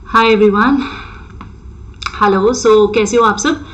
Hi everyone, hello. सो कैसे हो आप सब?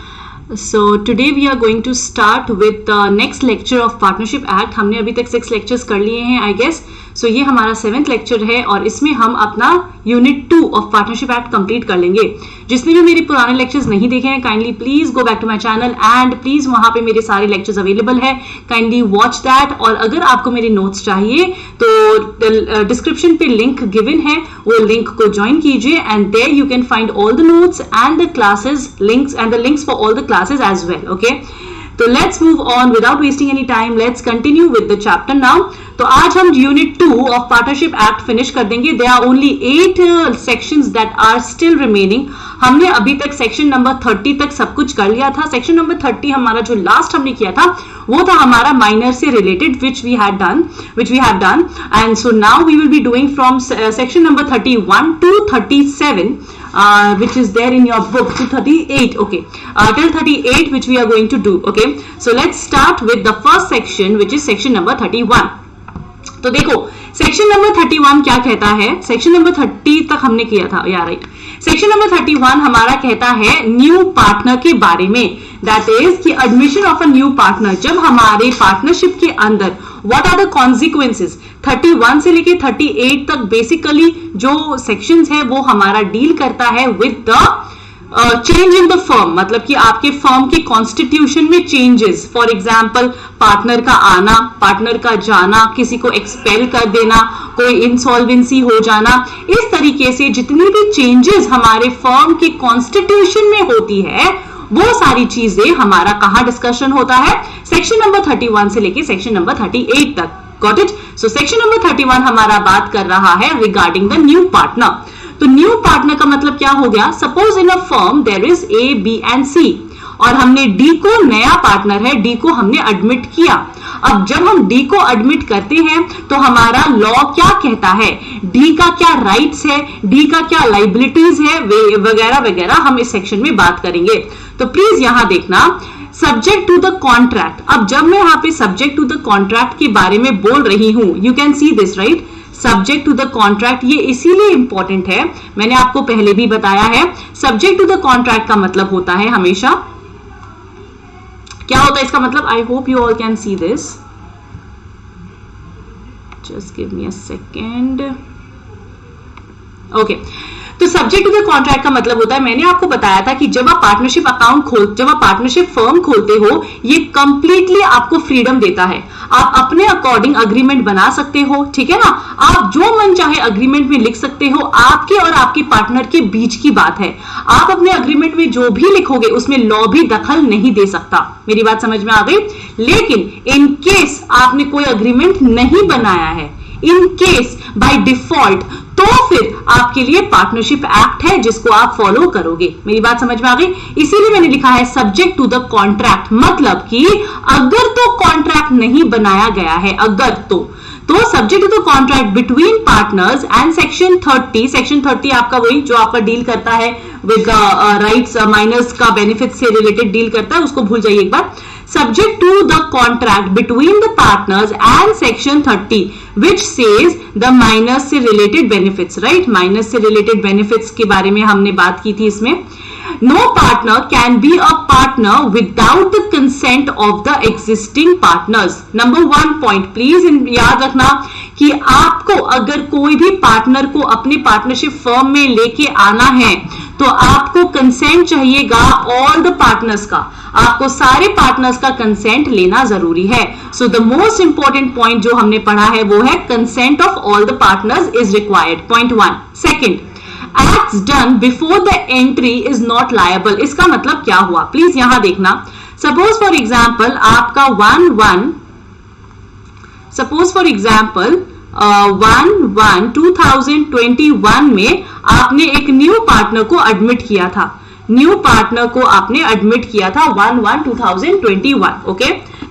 So today we are going to start with next lecture of partnership act. हमने अभी तक 6 लेक्चर्स कर लिए हैं आई गेस। सो ये हमारा 7th लेक्चर है और इसमें हम अपना unit 2 of partnership act complete कर लेंगे। जिसने भी मेरे पुराने लेक्चर्स नहीं देखे हैं, kindly please go back to my channel and please वहां पे मेरे सारे लेक्चर्स अवेलेबल है, काइंडली वॉच दैट। और अगर आपको मेरे नोट्स चाहिए तो डिस्क्रिप्शन पे लिंक गिवन है, वो लिंक को ज्वाइन कीजिए and there you can find all the notes and the classes links and the links for all the classes as well. Okay, तो let's move on without wasting any time, let's continue with the chapter now. तो आज हम unit 2 of partnership act finish कर देंगे। There are only 8 sections that are still remaining. हमने अभी तक section number 30 तक सब कुछ कर लिया था। सेक्शन नंबर 30 हमारा जो लास्ट हमने किया था वो था हमारा माइनर से related which we have done and so now we will be doing from section number 31 to 37 which is there in your book to 38. Okay, till 38 which we are going to do. Okay, so let's start with the first section which is section number 31. तो देखो section number 31 क्या कहता है। Section number 30 तक हमने किया था यार, राइट। सेक्शन नंबर 31 हमारा कहता है न्यू पार्टनर के बारे में, दैट इज कि admission of a new partner. जब हमारे पार्टनरशिप के अंदर व्हाट आर द कॉन्सिक्वेंसेस। 31 से लेके 38 तक बेसिकली जो सेक्शंस है वो हमारा डील करता है with the change in the firm, मतलब कि आपके फर्म के कॉन्स्टिट्यूशन में चेंजेस। फॉर एग्जाम्पल पार्टनर का आना, पार्टनर का जाना, किसी को एक्सपेल कर देना, कोई इंसॉल्वेंसी हो जाना, इस तरीके से जितनी भी चेंजेस हमारे फर्म के कॉन्स्टिट्यूशन में होती है वो सारी चीजें हमारा कहां डिस्कशन होता है, सेक्शन नंबर 31 से लेके सेक्शन नंबर 38 तक। Got it? So section number 31 हमारा बात कर रहा है रिगार्डिंग द न्यू पार्टनर। तो न्यू पार्टनर का मतलब क्या हो गया? Suppose in a firm there is A, B and C और हमने डी को, नया पार्टनर है, डी को हमने एडमिट किया। अब जब हम डी को एडमिट करते हैं तो हमारा लॉ क्या कहता है, डी का क्या राइट्स है, डी का क्या लाइबिलिटीज है, वगैरह वगैरह हम इस सेक्शन में बात करेंगे। तो प्लीज यहां देखना, सब्जेक्ट टू द कॉन्ट्रैक्ट। अब जब मैं यहां पे सब्जेक्ट टू द कॉन्ट्रैक्ट के बारे में बोल रही हूं, you can see this right, subject to the contract. ये इसीलिए इंपॉर्टेंट है, मैंने आपको पहले भी बताया है। सब्जेक्ट टू द कॉन्ट्रैक्ट का मतलब होता है हमेशा, क्या होता है इसका मतलब? I hope you all can see this, just give me a second. Okay, तो सब्जेक्ट टू द कॉन्ट्रैक्ट का मतलब होता है, मैंने आपको बताया था कि जब आप पार्टनरशिप जब आप पार्टनरशिप फर्म खोलते हो, ये कंप्लीटली आपको फ्रीडम देता है। आप अपने अकॉर्डिंग अग्रीमेंट बना सकते हो, ठीक है ना। आप जो मन चाहे अग्रीमेंट में लिख सकते हो, आपके और आपके पार्टनर के बीच की बात है। आप अपने अग्रीमेंट में जो भी लिखोगे उसमें लॉ भी दखल नहीं दे सकता। मेरी बात समझ में आ गई? लेकिन इन केस आपने कोई अग्रीमेंट नहीं बनाया है, इन केस बाय डिफॉल्ट, तो फिर आपके लिए पार्टनरशिप एक्ट है जिसको आप फॉलो करोगे। मेरी बात समझ में आ गई? इसीलिए मैंने लिखा है सब्जेक्ट टू द कॉन्ट्रैक्ट, मतलब कि अगर तो कॉन्ट्रैक्ट नहीं बनाया गया है, अगर तो subject to the contract between partners and section 30 आपका वही जो आपका डील करता है विद राइट्स, माइनर्स का बेनिफिट से रिलेटेड डील करता है, उसको भूल जाइए एक बार। Subject to the contract between the partners and section 30 which says the minors से related benefits, right? minors से related benefits के बारे में हमने बात की थी इसमें। No partner can be a partner without the consent of the existing partners. Number 1 point, please याद रखना कि आपको अगर कोई भी पार्टनर को अपनी पार्टनरशिप फर्म में लेके आना है तो आपको कंसेंट चाहिएगा ऑल द पार्टनर्स का, आपको सारे पार्टनर्स का कंसेंट लेना जरूरी है। So the most important point जो हमने पढ़ा है वो है consent of all the partners is required, point 1। Second, acts done before the entry is not liable. इसका मतलब क्या हुआ, प्लीज यहां देखना। सपोज फॉर एग्जाम्पल आपका 1/1/2021 में आपने एक न्यू पार्टनर को एडमिट किया था, न्यू पार्टनर को आपने एडमिट किया था 1/1/2021। Okay,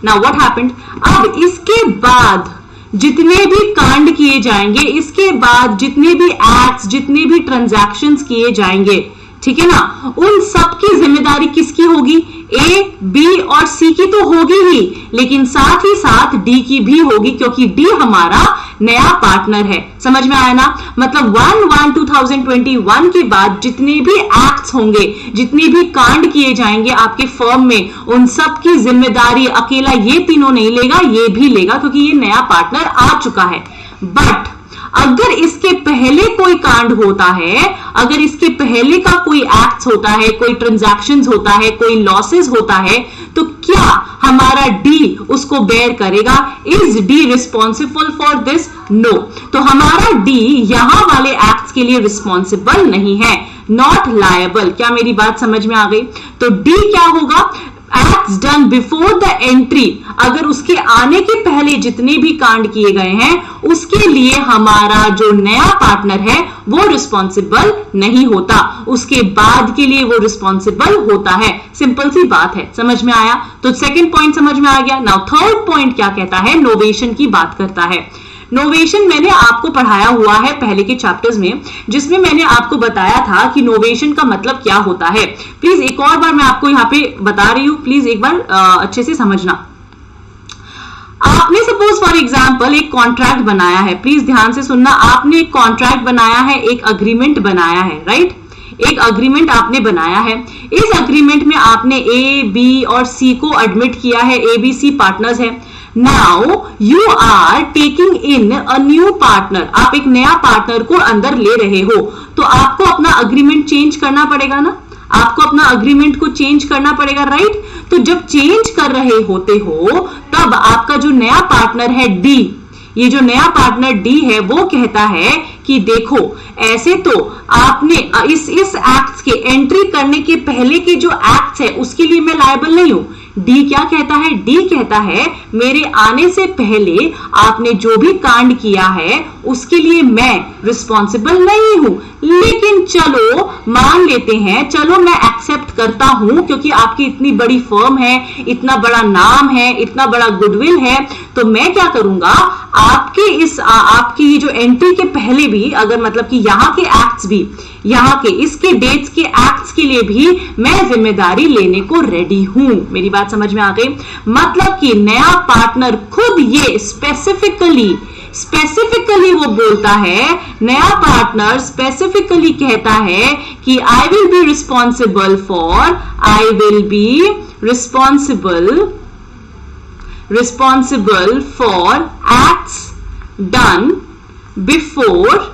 now what happened? अब इसके बाद जितने भी कांड किए जाएंगे, इसके बाद जितने भी एक्ट्स, जितने भी ट्रांजैक्शंस किए जाएंगे, ठीक है ना, उन सब की जिम्मेदारी किसकी होगी? ए, बी और सी की तो होगी ही, लेकिन साथ ही साथ डी की भी होगी, क्योंकि डी हमारा नया पार्टनर है। समझ में आया ना? मतलब 1/1/2021 के बाद जितने भी एक्ट्स होंगे, जितने भी कांड किए जाएंगे आपके फर्म में, उन सब की जिम्मेदारी अकेला ये तीनों नहीं लेगा, ये भी लेगा, क्योंकि ये नया पार्टनर आ चुका है। बट अगर इसके पहले कोई कांड होता है, अगर इसके पहले का कोई एक्ट्स होता है, कोई ट्रांजैक्शंस होता है, कोई लॉसेस होता है, तो क्या हमारा डी उसको बेयर करेगा? Is D responsible for this? No. तो हमारा डी यहां वाले एक्ट्स के लिए रिस्पॉन्सिबल नहीं है, नॉट लायबल। क्या मेरी बात समझ में आ गई? तो डी क्या होगा? Acts done before the entry, अगर उसके आने के पहले जितने भी कांड किए गए हैं उसके लिए हमारा जो नया पार्टनर है वो रिस्पॉन्सिबल नहीं होता, उसके बाद के लिए वो रिस्पॉन्सिबल होता है। सिंपल सी बात है, समझ में आया? तो सेकंड पॉइंट समझ में आ गया। नाउ थर्ड पॉइंट क्या कहता है? नोवेशन की बात करता है। नोवेशन मैंने आपको पढ़ाया हुआ है पहले के चैप्टर्स में, जिसमें मैंने आपको बताया था कि नोवेशन का मतलब क्या होता है। प्लीज एक और बार मैं आपको यहां पे बता रही हूं, प्लीज एक बार अच्छे से समझना। आपने सपोज फॉर एग्जांपल एक कॉन्ट्रैक्ट बनाया है, प्लीज ध्यान से सुनना। आपने एक कॉन्ट्रैक्ट बनाया है, एक अग्रीमेंट बनाया है, राइट? एक अग्रीमेंट आपने बनाया है। इस अग्रीमेंट में आपने ए, बी और सी को एडमिट किया है, ए, बी, सी पार्टनर्स है। Now you are taking in a new partner, आप एक नया पार्टनर को अंदर ले रहे हो, तो आपको अपना अग्रीमेंट चेंज करना पड़ेगा ना? आपको अपना अग्रीमेंट को चेंज करना पड़ेगा, राइट? तो जब चेंज कर रहे होते हो तब आपका जो नया पार्टनर है डी, ये जो नया पार्टनर डी है वो कहता है कि देखो ऐसे तो आपने इस एक्ट्स के एंट्री करने के पहले के जो एक्ट्स है उसके लिए मैं लायबल नहीं हूं। डी क्या कहता है? डी कहता है मेरे आने से पहले आपने जो भी कांड किया है उसके लिए मैं रिस्पॉन्सिबल नहीं हूं, लेकिन चलो मान लेते हैं, चलो मैं एक्सेप्ट करता हूं, क्योंकि आपकी इतनी बड़ी फर्म है, इतना बड़ा नाम है, इतना बड़ा गुडविल है, तो मैं क्या करूंगा, आपकी ये जो एंट्री के पहले भी, अगर मतलब कि यहां के एक्ट्स भी, यहां के इसके डेट्स के एक्ट्स के लिए भी मैं जिम्मेदारी लेने को रेडी हूं। मेरी बात समझ में आ गई? मतलब कि नया पार्टनर खुद ये स्पेसिफिकली वो बोलता है, नया पार्टनर स्पेसिफिकली कहता है कि I will be responsible for acts done before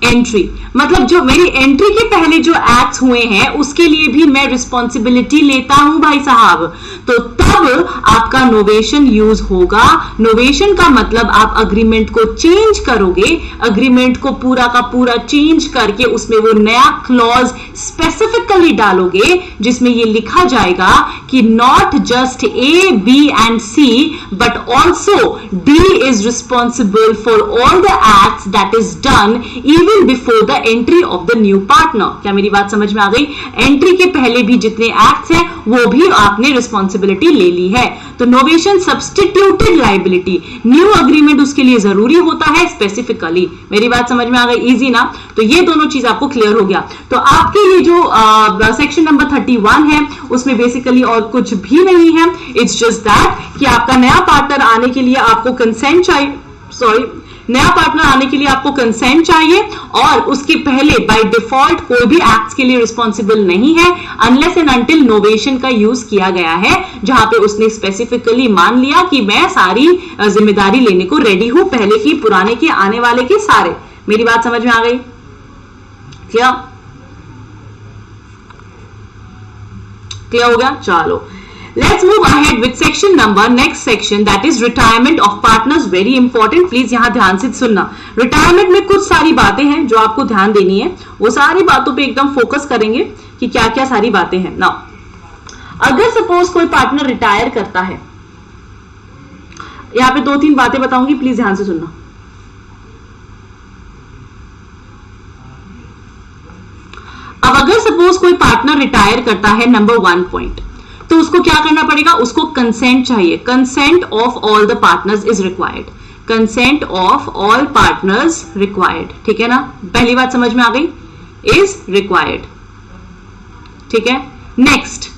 entry. मतलब जो मेरी एंट्री के पहले जो एक्ट्स हुए हैं उसके लिए भी मैं रिस्पॉन्सिबिलिटी लेता हूं भाई साहब। तो तब आपका नोवेशन यूज होगा। नोवेशन का मतलब आप अग्रीमेंट को चेंज करोगे, अग्रीमेंट को पूरा का पूरा चेंज करके उसमें वो नया क्लॉज स्पेसिफिकली डालोगे जिसमें ये लिखा जाएगा कि not just A, B and C but also D is responsible for all the acts that is done even before the entry of the new partner. क्या मेरी बात समझ में आ गई? एंट्री के पहले भी जितने एक्ट्स हैं वो भी आपने रिस्पॉन्सिबिलिटी ले ली है। तो novation substituted liability, new agreement उसके लिए जरूरी होता है स्पेसिफिकली। मेरी बात समझ में आ गई? इजी ना? तो ये दोनों चीज आपको क्लियर हो गया। तो आपके ये जो सेक्शन नंबर 31 है उसमें बेसिकली और कुछ भी नहीं है, इट्स जस्ट दैट कि आपका नया पार्टनर आने के लिए आपको कंसेंट चाहिए, नया पार्टनर आने के लिए आपको कंसेंट चाहिए, और उसके पहले बाय डिफॉल्ट कोई भी एक्ट्स के लिए रिस्पॉन्सिबल नहीं है अनलेस एंड अनटिल नोवेशन का यूज किया गया है, जहां पे उसने स्पेसिफिकली मान लिया कि मैं सारी जिम्मेदारी लेने को रेडी हूं, पहले की, पुराने की, आने वाले की, सारे। मेरी बात समझ में आ गई? क्या क्लियर हो गया? चलो let's move ahead with section number, next section, that is retirement of partners. very important, please यहां ध्यान से सुनना। रिटायरमेंट में कुछ सारी बातें हैं जो आपको ध्यान देनी है, वो सारी बातों पे एकदम फोकस करेंगे कि क्या क्या सारी बातें हैं ना। अगर सपोज कोई पार्टनर रिटायर करता है, यहां पे 2-3 बातें बताऊंगी, प्लीज ध्यान से सुनना। अब अगर सपोज कोई पार्टनर रिटायर करता है, नंबर 1 पॉइंट, तो उसको क्या करना पड़ेगा? उसको कंसेंट चाहिए। Consent of all the partners is required. Consent of all partners required. ठीक है ना? पहली बात समझ में आ गई? Is required. ठीक है। नेक्स्ट,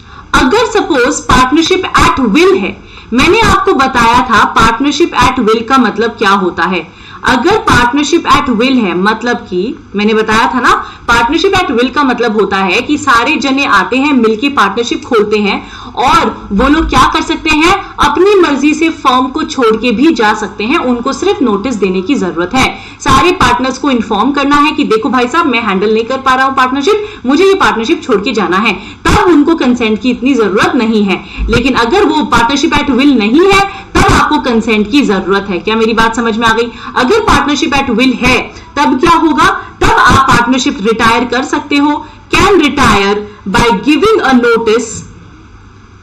अगर सपोज पार्टनरशिप एट विल है, मैंने आपको बताया था पार्टनरशिप एट विल का मतलब क्या होता है। अगर पार्टनरशिप एट विल है मतलब कि मैंने बताया था ना, पार्टनरशिप एट विल का मतलब होता है कि सारे जने आते हैं, मिलके पार्टनरशिप खोलते हैं और वो लोग क्या कर सकते हैं, अपनी मर्जी से फर्म को छोड़ के भी जा सकते हैं, उनको सिर्फ नोटिस देने की जरूरत है। सारे पार्टनर्स को इन्फॉर्म करना है कि देखो भाई साहब मैं हैंडल नहीं कर पा रहा हूं पार्टनरशिप, मुझे ये पार्टनरशिप छोड़ के जाना है, तब उनको कंसेंट की इतनी जरूरत नहीं है। लेकिन अगर वो पार्टनरशिप एट विल नहीं है तब आपको कंसेंट की जरूरत है। क्या मेरी बात समझ में आ गई? अगर पार्टनरशिप एट विल है तब क्या होगा, तब आप पार्टनरशिप रिटायर कर सकते हो। Can retire by giving a notice,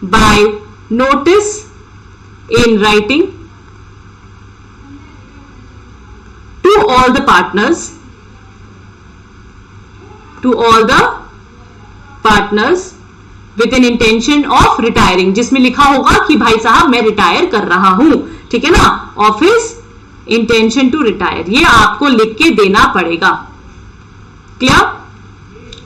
by notice in writing to all the partners, to all the partners with an intention of retiring, जिसमें लिखा होगा कि भाई साहब मैं रिटायर कर रहा हूं, ठीक है ना, ऑफिस इंटेंशन टू रिटायर, ये आपको लिख के देना पड़ेगा। क्लियर?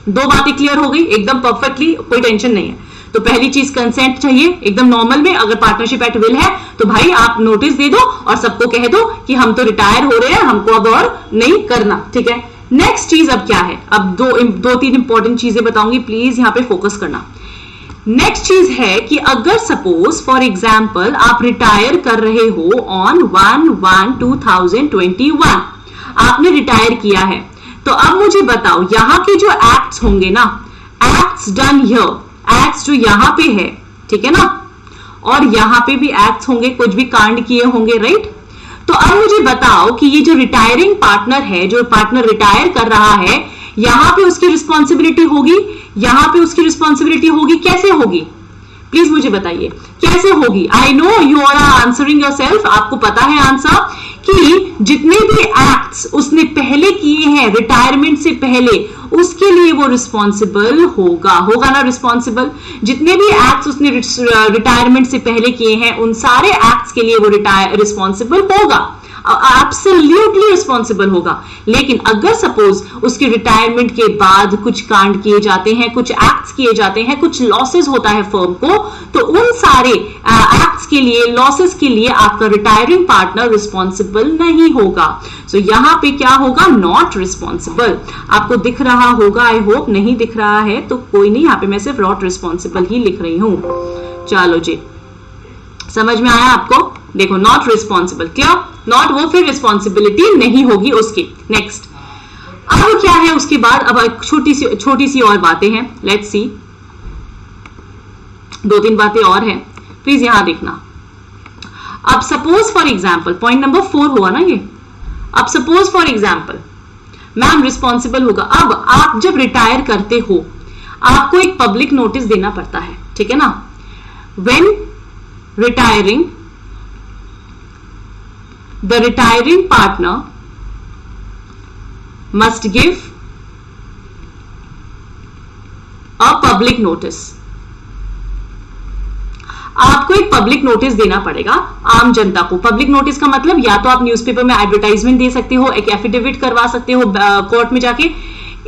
दो बातें क्लियर हो गई एकदम परफेक्टली, कोई टेंशन नहीं है। तो पहली चीज कंसेंट चाहिए एकदम नॉर्मल में, अगर पार्टनरशिप एट विल है तो भाई आप नोटिस दे दो और सबको कह दो कि हम तो रिटायर हो रहे हैं, हमको अब और नहीं करना, ठीक है। नेक्स्ट चीज अब क्या है, अब दो तीन इंपॉर्टेंट चीजें बताऊंगी, प्लीज यहां पे फोकस करना। नेक्स्ट चीज है कि अगर सपोज फॉर एग्जाम्पल आप रिटायर कर रहे हो ऑन 1/1/2021, आपने रिटायर किया है, तो अब मुझे बताओ यहां के जो एक्ट्स होंगे ना, एक्ट्स डन हियर, एक्ट्स जो यहां पे है, ठीक है ना, और यहां पे भी एक्ट्स होंगे, कुछ भी कांड किए होंगे, राइट। तो अब मुझे बताओ कि ये जो रिटायरिंग पार्टनर है, जो पार्टनर रिटायर कर रहा है, यहां पे उसकी रिस्पॉन्सिबिलिटी होगी, यहां पे उसकी रिस्पॉन्सिबिलिटी होगी, कैसे होगी प्लीज मुझे बताइए कैसे होगी। I know you are answering yourself, आपको पता है आंसर कि जितने भी एक्ट्स उसने पहले किए हैं रिटायरमेंट से पहले, उसके लिए वो रिस्पॉन्सिबल होगा ना, रिस्पॉन्सिबल। जितने भी एक्ट्स उसने रिटायरमेंट से पहले किए हैं उन सारे एक्ट्स के लिए वो रिस्पॉन्सिबल होगा, एब्सोल्युटली रिस्पॉन्सिबल होगा। लेकिन अगर सपोज उसके रिटायरमेंट के बाद कुछ कांड किए जाते हैं, कुछ एक्ट्स किए जाते हैं, कुछ लॉसेस होता है फर्म को, तो उन सारे एक्ट्स के लिए, लॉसेस के लिए आपका रिटायरिंग पार्टनर रिस्पॉन्सिबल नहीं होगा। सो यहां पे क्या होगा, नॉट रिस्पॉन्सिबल। आपको दिख रहा होगा, आई होप, नहीं दिख रहा है तो कोई नहीं, यहां पे मैं सिर्फ नॉट रिस्पॉन्सिबल ही लिख रही हूं। चलो जी, समझ में आया आपको? देखो नॉट रिस्पॉन्सिबल, क्या नॉट, वो फिर रिस्पॉन्सिबिलिटी नहीं होगी उसकी। नेक्स्ट, अब क्या है उसके बाद, अब छोटी सी और बातें हैं, लेट्स सी, दो तीन बातें और हैं, प्लीज यहां देखना। अब suppose for example, point number 4 हुआ ना ये, अब suppose for example ma'am responsible होगा। अब आप जब रिटायर करते हो आपको एक पब्लिक नोटिस देना पड़ता है, ठीक है ना। When retiring, the retiring partner must give a public notice. आपको एक पब्लिक नोटिस देना पड़ेगा आम जनता को। पब्लिक नोटिस का मतलब या तो आप न्यूज़पेपर में एडवर्टाइजमेंट दे सकते हो, एक एफिडेविट करवा सकते हो कोर्ट में जाके।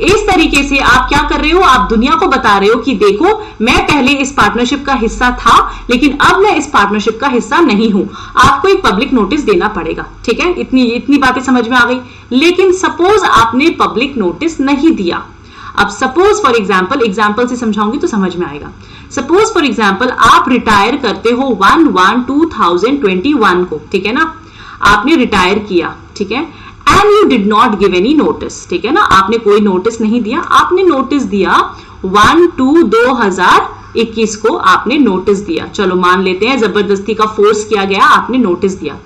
इस तरीके से आप क्या कर रहे हो, आप दुनिया को बता रहे हो कि देखो मैं पहले इस पार्टनरशिप का हिस्सा था लेकिन अब मैं इस पार्टनरशिप का हिस्सा नहीं हूं। आपको एक पब्लिक नोटिस देना पड़ेगा, ठीक है। इतनी बातें समझ में आ गई। लेकिन सपोज आपने पब्लिक नोटिस नहीं दिया। अब सपोज फॉर एग्जाम्पल से समझाऊंगी तो समझ में आएगा। सपोज फॉर एग्जाम्पल आप रिटायर करते हो 1/1/2021 को, ठीक है ना, आपने रिटायर किया, ठीक है, and you did not give any notice, ठीक है ना, आपने कोई नोटिस नहीं दिया। आपने नोटिस दिया 1/2/2021 को आपने नोटिस दिया, चलो मान लेते हैं जबरदस्ती का फोर्स किया गया, आपने नोटिस दिया।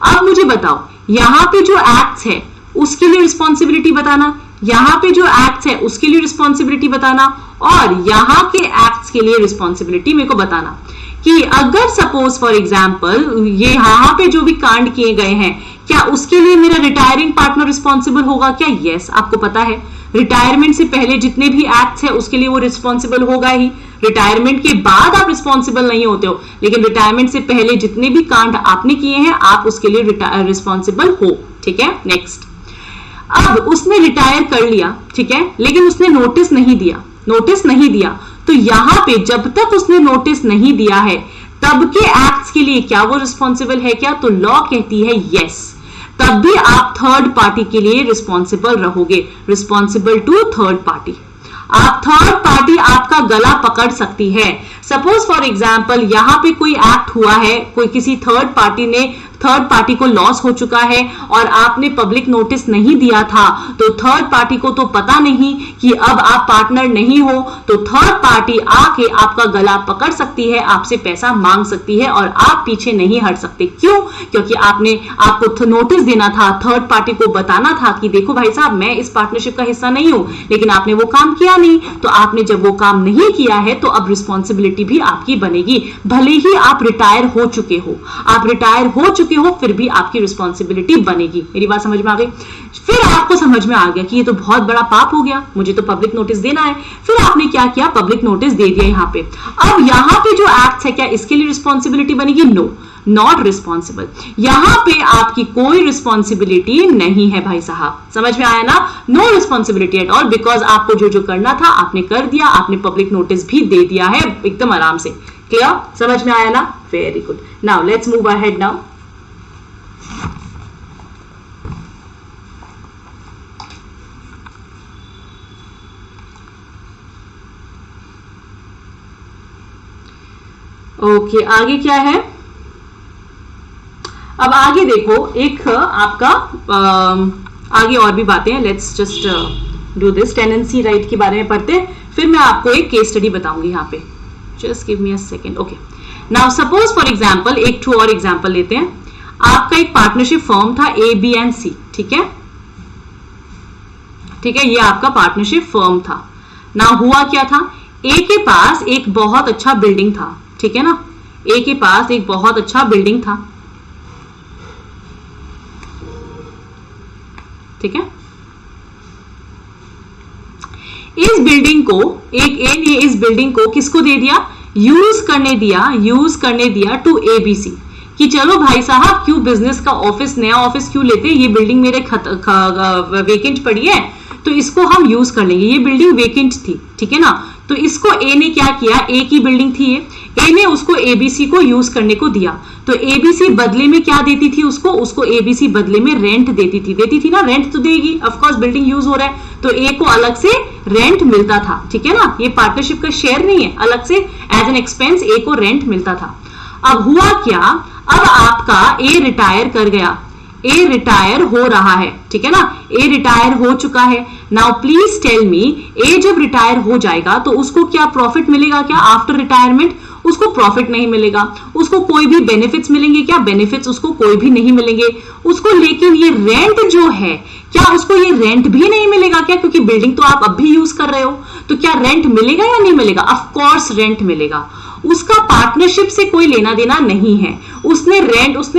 अब मुझे बताओ यहां पे जो एक्ट्स है उसके लिए रिस्पॉन्सिबिलिटी बताना, यहां पे जो एक्ट्स है उसके लिए रिस्पॉन्सिबिलिटी बताना, और यहां के एक्ट्स के लिए रिस्पॉन्सिबिलिटी मेरे को बताना कि अगर सपोज फॉर एग्जाम्पल ये यहां पे जो भी कांड किए गए हैं क्या उसके लिए मेरा रिटायरिंग पार्टनर रिस्पॉन्सिबल होगा क्या? यस, आपको पता है रिटायरमेंट से पहले जितने भी एक्ट्स है उसके लिए वो रिस्पॉन्सिबल होगा ही। रिटायरमेंट के बाद आप रिस्पॉन्सिबल नहीं होते हो, लेकिन रिटायरमेंट से पहले जितने भी कांड आपने किए हैं आप उसके लिए रिस्पॉन्सिबल हो, ठीक है। नेक्स्ट, अब उसने रिटायर कर लिया, ठीक है, लेकिन उसने नोटिस नहीं दिया, तो यहां पे जब तक उसने नोटिस नहीं दिया है तब के एक्ट्स के लिए क्या वो रिस्पॉन्सिबल है क्या? तो लॉ कहती है यस, तब भी आप थर्ड पार्टी के लिए रिस्पॉन्सिबल रहोगे, रिस्पॉन्सिबल टू थर्ड पार्टी। आप थर्ड पार्टी आपका गला पकड़ सकती है। सपोज फॉर एग्जाम्पल यहां पे कोई एक्ट हुआ है, कोई किसी थर्ड पार्टी को लॉस हो चुका है और आपने पब्लिक नोटिस नहीं दिया था, तो थर्ड पार्टी को तो पता नहीं कि अब आप पार्टनर नहीं हो, तो थर्ड पार्टी आके आपका गला पकड़ सकती है, आपसे पैसा मांग सकती है और आप पीछे नहीं हट सकते। क्यों? क्योंकि आपको नोटिस देना था, थर्ड पार्टी को बताना था कि देखो भाई साहब मैं इस पार्टनरशिप का हिस्सा नहीं हूं, लेकिन आपने वो काम किया नहीं। तो आपने जब वो काम नहीं किया है तो अब रिस्पॉन्सिबिलिटी भी आपकी बनेगी, भले ही आप रिटायर हो चुके हो, फिर भी आपकी रिस्पॉन्सिबिलिटी बनेगी। मेरी बात समझ में आ गई? फिर आपको समझ में आ गया कि ये तो बहुत बड़ा पाप हो गया, मुझे तो पब्लिक नोटिस देना है। फिर आपने क्या किया? पब्लिक नोटिस दे दिया यहां पे। अब यहां पे जो एक्ट है क्या इसके लिए रिस्पॉन्सिबिलिटी बनेगी? No, not responsible. यहां पे आपकी कोई रिस्पॉन्सिबिलिटी नहीं है भाई साहब, समझ में आया ना? No responsibility at all, because आपको जो करना था आपने कर दिया, आपने पब्लिक नोटिस भी दे दिया है एकदम आराम से। क्लियर? समझ में आया ना? Very good. Now let's move ahead now. Okay, आगे क्या है? अब आगे देखो, एक आपका आगे और भी बातें हैं। Let's just do this. Tenancy right के बारे में पढ़ते हैं, फिर मैं आपको एक केस स्टडी बताऊंगी यहाँ पे। Just give me a second. Okay, now suppose for example एक और एग्जाम्पल लेते हैं। आपका एक पार्टनरशिप फर्म था ए, बी एंड सी, ठीक है? ठीक है, ये आपका पार्टनरशिप फर्म था। नाउ हुआ क्या था? ए के पास एक बहुत अच्छा बिल्डिंग था, ठीक है ना? ए के पास एक बहुत अच्छा बिल्डिंग था, ठीक है? इस बिल्डिंग को एक ए ने इस बिल्डिंग को किसको दे दिया? यूज करने दिया टू एबीसी कि चलो भाई साहब क्यों बिजनेस का ऑफिस, नया ऑफिस क्यों लेते, ये बिल्डिंग मेरे वेकेंट पड़ी है तो इसको हम यूज कर लेंगे। ये बिल्डिंग वेकेंट थी, ठीक है ना? तो इसको ए ने क्या किया? ए की बिल्डिंग थी ये, ए ने उसको एबीसी को यूज करने को दिया। तो एबीसी बदले में क्या देती थी उसको एबीसी बदले में रेंट देती थी ना, रेंट तो देगी, ऑफ कोर्स बिल्डिंग यूज हो रहा है तो ए को अलग से रेंट मिलता था, ठीक है ना? ये पार्टनरशिप का शेयर नहीं है, अलग से एज एन एक्सपेंस ए को रेंट मिलता था। अब हुआ क्या? अब आपका ए रिटायर कर गया, ए रिटायर हो रहा है, ठीक है ना? ए रिटायर हो चुका है। नाउ प्लीज टेल मी, ए जब रिटायर हो जाएगा तो उसको क्या प्रॉफिट मिलेगा क्या? आफ्टर रिटायरमेंट उसको प्रॉफिट नहीं मिलेगा, उसको कोई भी बेनिफिट्स मिलेंगे क्या? बेनिफिट्स उसको कोई भी नहीं मिलेंगे उसको। लेकिन ये रेंट जो है, क्या उसको ये रेंट भी नहीं मिलेगा क्या? क्योंकि बिल्डिंग तो आप अब भी यूज कर रहे हो, तो क्या रेंट मिलेगा या नहीं मिलेगा? ऑफ कोर्स रेंट मिलेगा। उसका पार्टनरशिप से कोई लेना देना नहीं है। उसने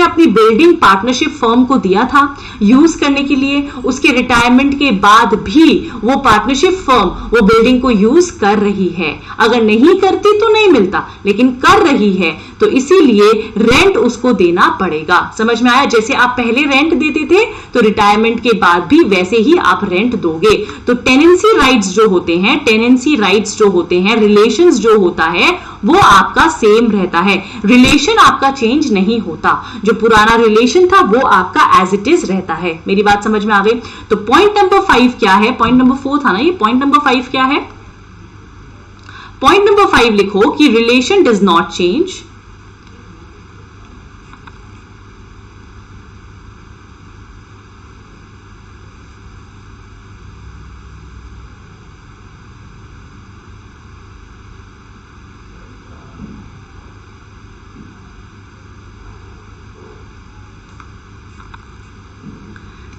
अपनी बिल्डिंग पार्टनरशिप फर्म को दिया था यूज करने के लिए। उसके रिटायरमेंट के बाद भी वो पार्टनरशिप फर्म वो बिल्डिंग को यूज कर रही है। अगर नहीं करती तो नहीं मिलता, लेकिन कर रही है तो इसीलिए रेंट उसको देना पड़ेगा। समझ में आया? जैसे आप पहले रेंट देते थे तो रिटायरमेंट के बाद भी वैसे ही आप रेंट दोगे। तो टेनेंसी राइट्स जो होते हैं, रिलेशंस जो होता है वो आपका सेम रहता है। रिलेशन आपका चेंज नहीं होता, जो पुराना रिलेशन था वो आपका एज इट इज रहता है। मेरी बात समझ में आ गई? तो पॉइंट नंबर 5 क्या है? पॉइंट नंबर 4 था ना ये। पॉइंट नंबर 5 क्या है? पॉइंट नंबर 5 लिखो कि relation does not change,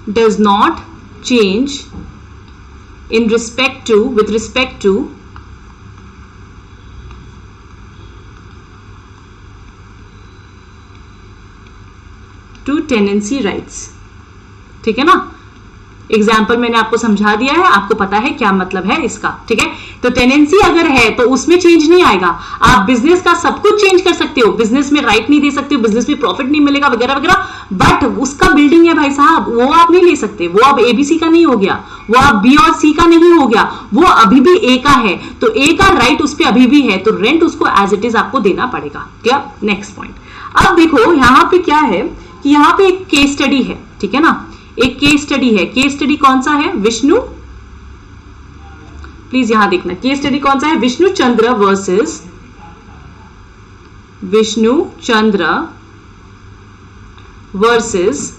does not change with respect to tenancy rights, ठीक है ना? एग्जाम्पल मैंने आपको समझा दिया है, आपको पता है क्या मतलब है इसका, ठीक है। तो टेनेंसी अगर है तो उसमें चेंज नहीं आएगा। आप बिजनेस का सब कुछ चेंज कर सकते हो, बिजनेस में राइट नहीं दे सकते हो, बिजनेस में प्रॉफिट नहीं मिलेगा वगैरह वगैरह, बट उसका बिल्डिंग है भाई साहब, वो आप नहीं ले सकते। वो अब एबीसी का नहीं हो गया, वो अब बी और सी का नहीं हो गया, वो अभी भी ए का है, तो ए का राइट उस पर अभी भी है, तो रेंट उसको एज इट इज आपको देना पड़ेगा। क्या नेक्स्ट पॉइंट। अब देखो यहां पे क्या है कि यहां पे एक केस स्टडी है, ठीक है ना, एक केस स्टडी है। केस स्टडी कौन सा है? विष्णु, प्लीज यहां देखना, केस स्टडी कौन सा है? विष्णु चंद्र वर्सेस विष्णु चंद्र वर्सेस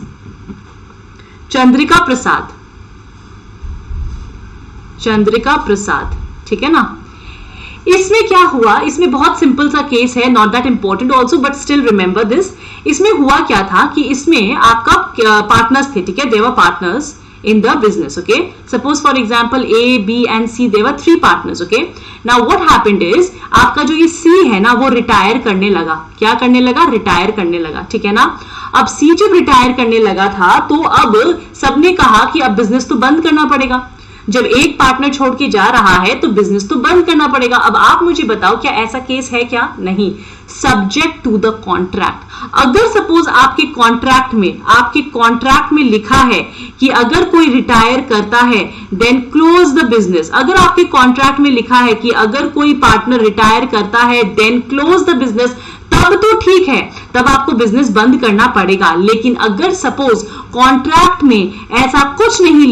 चंद्रिका प्रसाद, चंद्रिका प्रसाद, ठीक है ना। इसमें क्या हुआ, इसमें बहुत सिंपल सा केस है, not that important also but still remember this. इसमें हुआ क्या था कि इसमें आपका पार्टनर्स थे, ठीक है, देवर partners in the business, okay, suppose for example A, B and C, they were 3 partners, okay, now what happened is आपका जो ये C है ना वो रिटायर करने लगा। क्या करने लगा? रिटायर करने लगा, ठीक है ना। अब C जब रिटायर करने लगा था तो अब सबने कहा कि अब बिजनेस तो बंद करना पड़ेगा। जब एक पार्टनर छोड़ के जा रहा है तो बिजनेस तो बंद करना पड़ेगा। अब आप मुझे बताओ क्या ऐसा केस है क्या? नहीं, सब्जेक्ट टू द कॉन्ट्रैक्ट। अगर सपोज आपके कॉन्ट्रैक्ट में लिखा है कि अगर कोई रिटायर करता है देन क्लोज द बिजनेस, अगर आपके कॉन्ट्रैक्ट में लिखा है कि अगर कोई पार्टनर रिटायर करता है देन क्लोज द बिजनेस, तब तो ठीक है, तब आपको बिजनेस बंद करना पड़ेगा। लेकिन अगर सपोज कॉन्ट्रैक्ट में ऐसा कुछ नहीं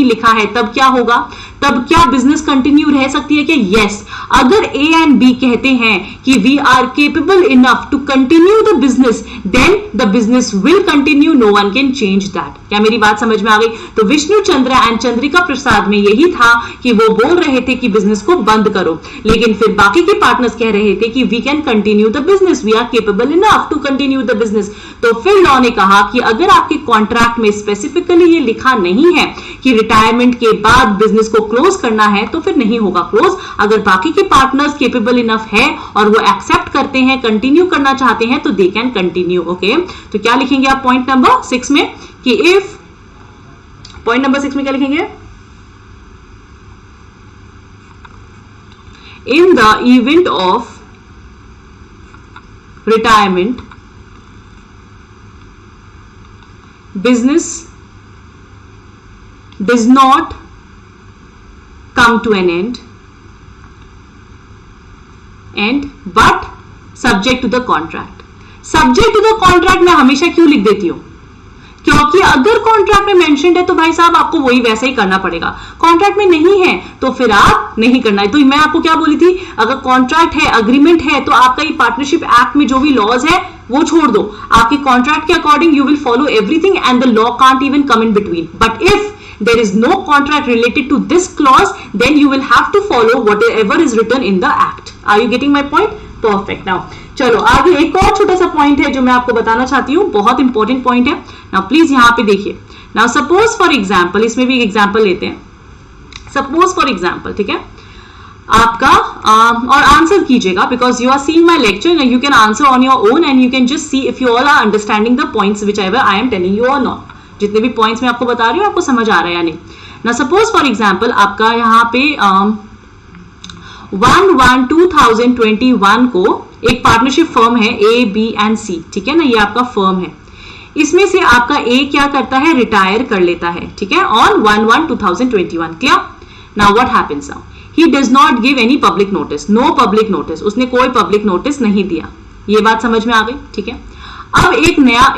लिखा है, तब क्या होगा? तब क्या बिजनेस कंटिन्यू रह सकती है क्या? यस। अगर ए एंड बी कहते हैं कि we are capable enough to continue the business, then the business will continue, no one can change that. क्या मेरी बात समझ में आ गई? तो विष्णु चंद्र एंड चंद्रिका प्रसाद में यही था कि वो बोल रहे थे कि बिजनेस को बंद करो, लेकिन फिर बाकी के पार्टनर्स कह रहे थे कि we can continue the business, we are capable enough to continue the business. तो फिर लॉ ने कहा कि अगर आपके कॉन्ट्रैक्ट में स्पेसिफिकली ये लिखा नहीं है कि रिटायरमेंट के बाद बिजनेस को क्लोज करना है तो फिर नहीं होगा क्लोज। अगर बाकी के पार्टनर्स केपेबल इनफ है और वो एक्सेप्ट करते हैं, कंटिन्यू करना चाहते हैं, तो दे कैन कंटिन्यू, ओके। तो क्या लिखेंगे आप पॉइंट नंबर 6 में कि इफ, पॉइंट नंबर 6 में क्या लिखेंगे? In the event of retirement, business does not come to an end but subject to the contract। subject to the contract मैं हमेशा क्यों लिख देती हूं? क्योंकि अगर कॉन्ट्रैक्ट में मेंशन्ड है तो भाई साहब आपको वही वैसा ही करना पड़ेगा। कॉन्ट्रैक्ट में नहीं है तो फिर आप नहीं करना है। तो मैं आपको क्या बोली थी, अगर कॉन्ट्रैक्ट है, अग्रीमेंट है, तो आपका ये पार्टनरशिप एक्ट में जो भी लॉज है वो छोड़ दो, आपके कॉन्ट्रैक्ट के according you will follow everything and the law can't even come in between. But if there is no contract related to this clause, then you will have to follow whatever is written in the act। Are you getting my point? Perfect। Now चलो आगे एक और छोटा सा point है जो मैं आपको बताना चाहती हूँ, बहुत इंपॉर्टेंट पॉइंट है। नाउ प्लीज यहाँ पे देखिए। नाउ सपोज फॉर एग्जाम्पल, इसमें भी एक एग्जाम्पल लेते हैं। सपोज फॉर एग्जाम्पल, ठीक है, आपका और आंसर कीजिएगा because you are seeing my lecture, you can answer on your own and you can just see if you all are understanding the points which I am telling you और not. जितने भी points मैं आपको बता रही हूँ आपको समझ आ रहा है या नहीं। ना सपोज फॉर एग्जाम्पल आपका यहाँ पे 1/1/2021 को एक पार्टनरशिप फर्म है ए बी एंड सी, ठीक है ना, ये आपका फर्म है। इसमें से आपका ए क्या करता है? रिटायर कर लेता है, ठीक है, on 1/1/2021। Clear? Now what happens now? He does not give any public notice, no public notice, उसने कोई पब्लिक नोटिस नहीं दिया। ये बात समझ में आ गई, ठीक है। अब एक नया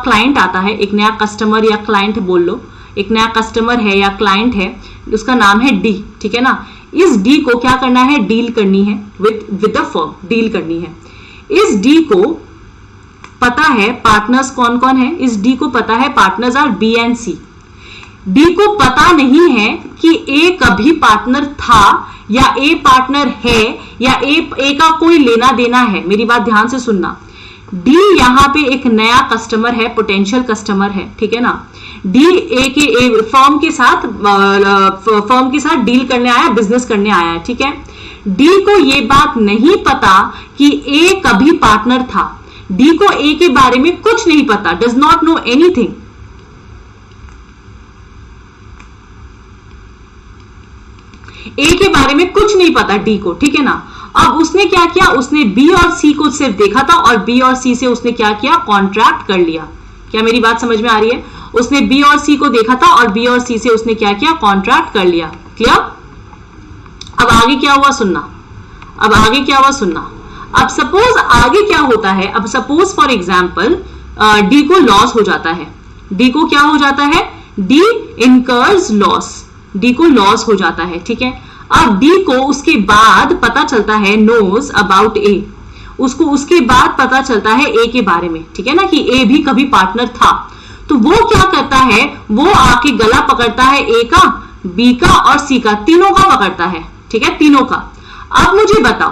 क्लाइंट आता है, एक नया कस्टमर या क्लाइंट बोल लो, एक नया कस्टमर है या क्लाइंट है, उसका नाम है डी, ठीक है ना। इस डी को क्या करना है? डील करनी है विद द फर्म, डील करनी है। इस डी को पता है पार्टनर्स कौन कौन है, इस डी को पता है partners are B and C. D को पता नहीं है कि ए कभी पार्टनर था या ए पार्टनर है या ए का कोई लेना देना है। मेरी बात ध्यान से सुनना। डी यहाँ पे एक नया कस्टमर है, पोटेंशियल कस्टमर है, ठीक है ना। डी ए फर्म के साथ डील करने आया, बिजनेस करने आया है, ठीक है। डी को ये बात नहीं पता कि ए कभी पार्टनर था। डी को ए के बारे में कुछ नहीं पता, डज नॉट नो एनीथिंग, ए के बारे में कुछ नहीं पता डी को, ठीक है ना। अब उसने क्या किया, उसने बी और सी को सिर्फ देखा था और बी और सी से उसने क्या किया, कॉन्ट्रैक्ट कर लिया। क्या मेरी बात समझ में आ रही है? उसने बी और सी को देखा था और बी और सी से उसने क्या किया, कॉन्ट्रैक्ट कर लिया। क्लियर? अब आगे क्या हुआ सुनना, अब आगे क्या हुआ सुनना। अब सपोज आगे क्या होता है, अब सपोज फॉर एग्जाम्पल डी को लॉस हो जाता है, डी को क्या हो जाता है, डी इनकर्स लॉस, डी को लॉस हो जाता है, ठीक है। अब डी को उसके बाद पता चलता है, नोज अबाउट ए, उसको उसके बाद पता चलता है ए के बारे में, ठीक है ना, कि ए भी कभी पार्टनर था। तो वो क्या करता है, वो आके गला पकड़ता है ए का, बी का और सी का, तीनों का पकड़ता है, ठीक है, तीनों का। अब मुझे बताओ,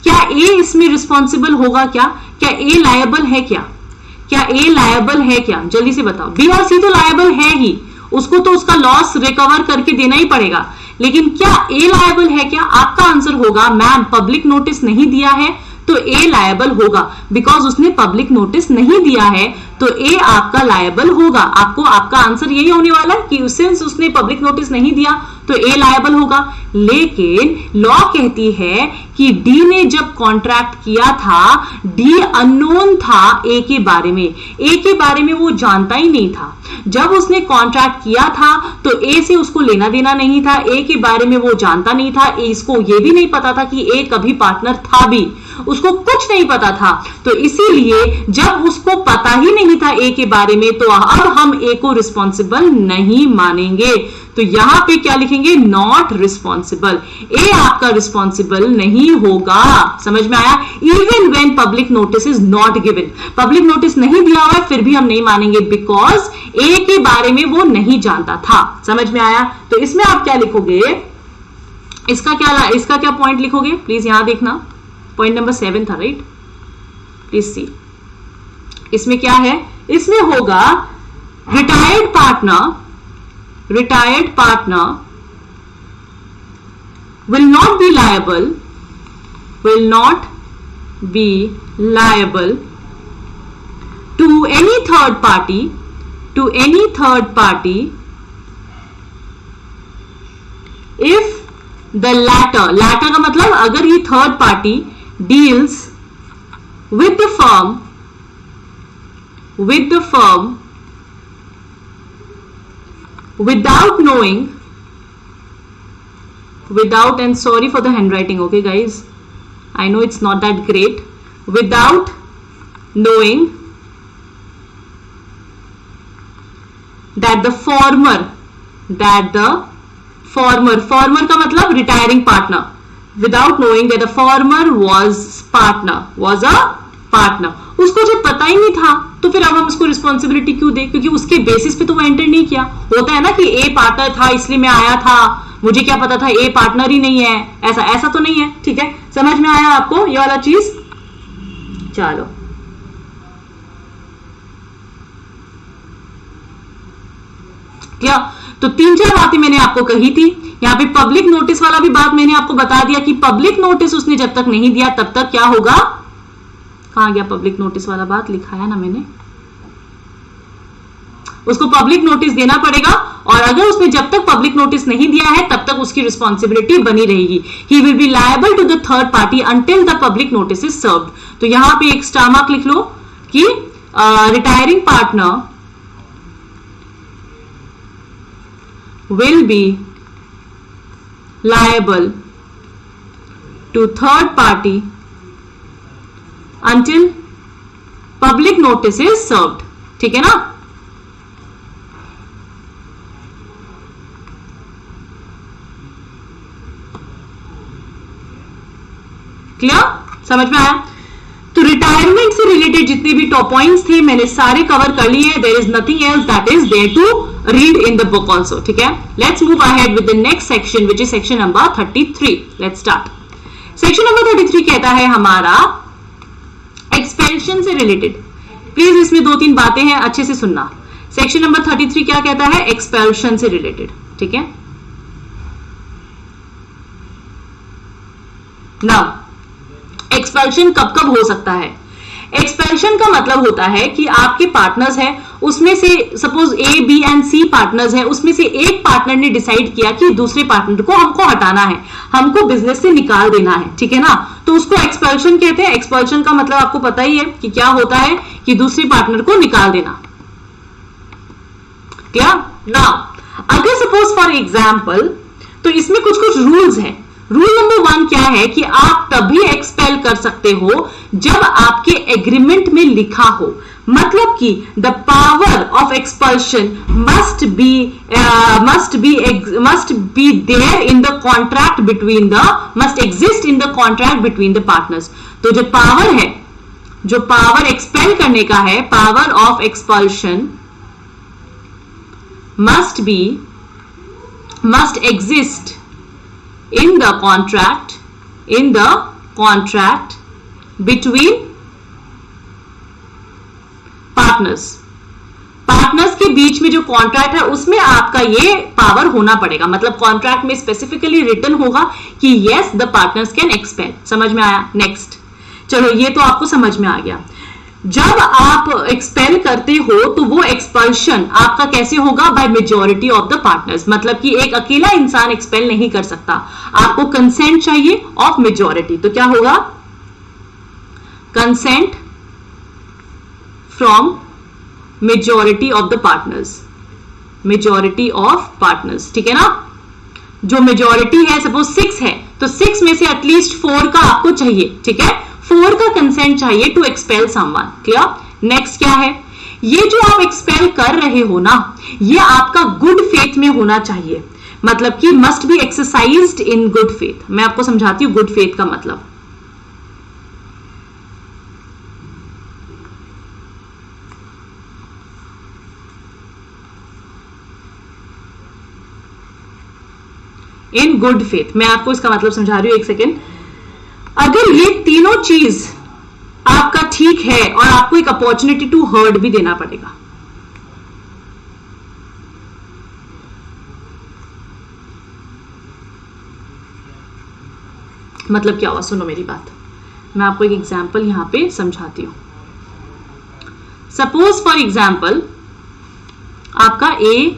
क्या ए इसमें रिस्पॉन्सिबल होगा? क्या ए लायबल है? क्या ए लायबल है? क्या जल्दी से बताओ। बी और सी तो लायबल है ही, उसको तो उसका लॉस रिकवर करके देना ही पड़ेगा, लेकिन क्या ए लायबल है? क्या आपका आंसर होगा, मैम पब्लिक नोटिस नहीं दिया है तो ए लायबल होगा, बिकॉज उसने पब्लिक नोटिस नहीं दिया है तो ए आपका लायबल होगा। आपको आपका आंसर यही होने वाला है कि सिंस उसने पब्लिक नोटिस नहीं दिया तो ए लायबल होगा। लेकिन लॉ कहती है कि डी ने जब कॉन्ट्रैक्ट किया था, डी अननोन था ए के बारे में, ए के बारे में वो जानता ही नहीं था। जब उसने कॉन्ट्रैक्ट किया था तो ए से उसको लेना देना नहीं था, ए के बारे में वो जानता नहीं था, इसको ये भी नहीं पता था कि ए कभी पार्टनर था भी, उसको कुछ नहीं पता था। तो इसीलिए जब उसको पता ही नहीं था ए के बारे में, तो अब हम ए को रिस्पॉन्सिबल नहीं मानेंगे। तो यहां पे क्या लिखेंगे, नॉट रिस्पॉन्सिबल, ए आपका रिस्पॉन्सिबल नहीं होगा। समझ में आया? Even when public notice is not given, public notice नहीं दिया हुआ है फिर भी हम नहीं मानेंगे, बिकॉज ए के बारे में वो नहीं जानता था। समझ में आया? तो इसमें आप क्या लिखोगे, इसका क्या पॉइंट लिखोगे, प्लीज यहां देखना, पॉइंट नंबर 7 था, राइट? प्लीज सी, इसमें क्या है, इसमें होगा retired partner will not be liable to any third party if the latter का मतलब अगर ये third party deals with the firm without, and sorry for the handwriting, okay guys, I know it's not that great, without knowing that the former का मतलब retiring partner, without knowing that the former was a partner, उसको जब पता ही नहीं था तो फिर अब हम उसको रिस्पॉन्सिबिलिटी क्यों दे, क्योंकि उसके बेसिस पे तो वो एंटर नहीं किया। होता है ना कि ए पार्टनर था इसलिए मैं आया था, मुझे क्या पता था ए पार्टनर ही नहीं है, ऐसा तो नहीं है। ठीक है, समझ में आया आपको ये वाला चीज? चलो क्या, तो 3-4 बातें मैंने आपको कही थी। यहाँ पे पब्लिक नोटिस वाला भी बात मैंने आपको बता दिया कि पब्लिक नोटिस उसने जब तक नहीं दिया तब तक क्या होगा, कहां गया पब्लिक नोटिस वाला बात, लिखा है ना मैंने, उसको पब्लिक नोटिस देना पड़ेगा, और अगर उसने जब तक पब्लिक नोटिस नहीं दिया है तब तक उसकी रिस्पॉन्सिबिलिटी बनी रहेगी। He will be liable to the third party until the public notice is served. तो यहां पे एक स्टार मार्क लिख लो कि retiring partner will be liable to third party until public notice is served। ठीक है ना? क्लियर, समझ में आया? तो रिटायरमेंट से रिलेटेड जितने भी टॉप पॉइंट्स थे मैंने सारे कवर कर लिए। There is nothing else that is there to read in the book also। ठीक है, let's move ahead with the next section which is section number 33। let's start। section number 33 कहता है हमारा एक्सपेल्शन से रिलेटेड। प्लीज इसमें 2-3 बातें हैं, अच्छे से सुनना। सेक्शन नंबर 33 क्या कहता है, एक्सपेल्शन से रिलेटेड। ठीक है, नाउ एक्सपेल्शन कब कब हो सकता है? एक्सपेल्शन का मतलब होता है कि आपके पार्टनर्स हैं, उसमें से suppose A B and C partners हैं, उसमें से एक पार्टनर ने डिसाइड किया कि दूसरे पार्टनर को हमको हटाना है, हमको बिजनेस से निकाल देना है, ठीक है ना, तो उसको एक्सपेल्शन कहते हैं। एक्सपेल्शन का मतलब आपको पता ही है कि क्या होता है, कि दूसरे पार्टनर को निकाल देना। क्या ना, अगर सपोज फॉर एग्जाम्पल, तो इसमें कुछ कुछ रूल्स हैं। रूल नंबर 1 क्या है कि आप तभी एक्सपेल कर सकते हो जब आपके एग्रीमेंट में लिखा हो, मतलब कि the power of expulsion must be there in the contract between the must exist in the contract between the partners. तो जो पावर है, जो पावर एक्सपेल करने का है, power of expulsion must exist in the contract between partners के बीच में जो कॉन्ट्रैक्ट है उसमें आपका ये पावर होना पड़ेगा। मतलब कॉन्ट्रैक्ट में स्पेसिफिकली रिटन होगा कि yes the partners can expel. समझ में आया? नेक्स्ट, चलो ये तो आपको समझ में आ गया। जब आप एक्सपेल करते हो तो वो एक्सपल्शन आपका कैसे होगा? By majority of the partners. मतलब कि एक अकेला इंसान एक्सपेल नहीं कर सकता, आपको कंसेंट चाहिए ऑफ मेजॉरिटी। तो क्या होगा? Consent from majority of the partners, majority of partners, ठीक है ना। जो मेजॉरिटी है सपोज 6 है, तो 6 में से एटलीस्ट 4 का आपको चाहिए, ठीक है, 4 का कंसेंट चाहिए to expel someone. Clear? Next क्या है? ये जो आप एक्सपेल कर रहे हो ना, ये आपका गुड फेथ में होना चाहिए। मतलब कि must be exercised in good faith. मैं आपको समझाती हूं गुड फेथ का इन गुड फेथ। मैं आपको इसका मतलब समझा रही हूं, एक सेकेंड। अगर ये तीनों चीज आपका ठीक है और आपको एक अपॉर्चुनिटी टू हर्ट भी देना पड़ेगा। मतलब क्या हुआ? सुनो मेरी बात, मैं आपको एक एग्जांपल यहां पे समझाती हूं। सपोज फॉर एग्जांपल आपका A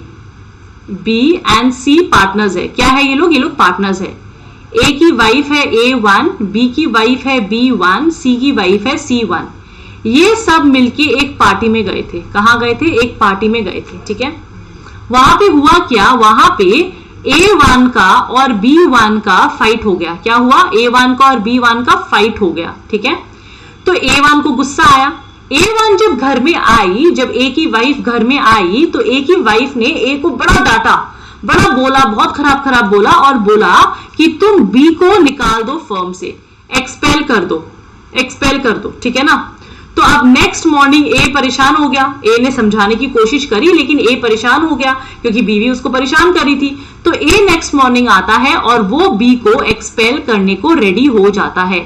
B and C partners है। क्या है ये लोग पार्टनर्स है। ए की वाइफ है A1, बी की वाइफ है B1, सी की वाइफ है C1। ये सब मिलके एक पार्टी में गए थे। कहां गए थे? एक पार्टी में गए थे, ठीक है। वहां पे हुआ क्या? वहां पे A1 का और B1 का फाइट हो गया। क्या हुआ? A1 का और B1 का फाइट हो गया, ठीक है। तो A1 को गुस्सा आया। A1 जब घर में आई, जब A की वाइफ घर में आई, तो A की वाइफ ने A को बड़ा डांटा, बड़ा बोला, बहुत खराब बोला और बोला कि तुम बी को निकाल दो फर्म से, एक्सपेल कर दो, ठीक है ना। तो अब नेक्स्ट मॉर्निंग ए परेशान हो गया। ए ने समझाने की कोशिश करी लेकिन ए परेशान हो गया क्योंकि बीवी उसको परेशान करी थी। तो ए नेक्स्ट मॉर्निंग आता है और वो बी को एक्सपेल करने को रेडी हो जाता है।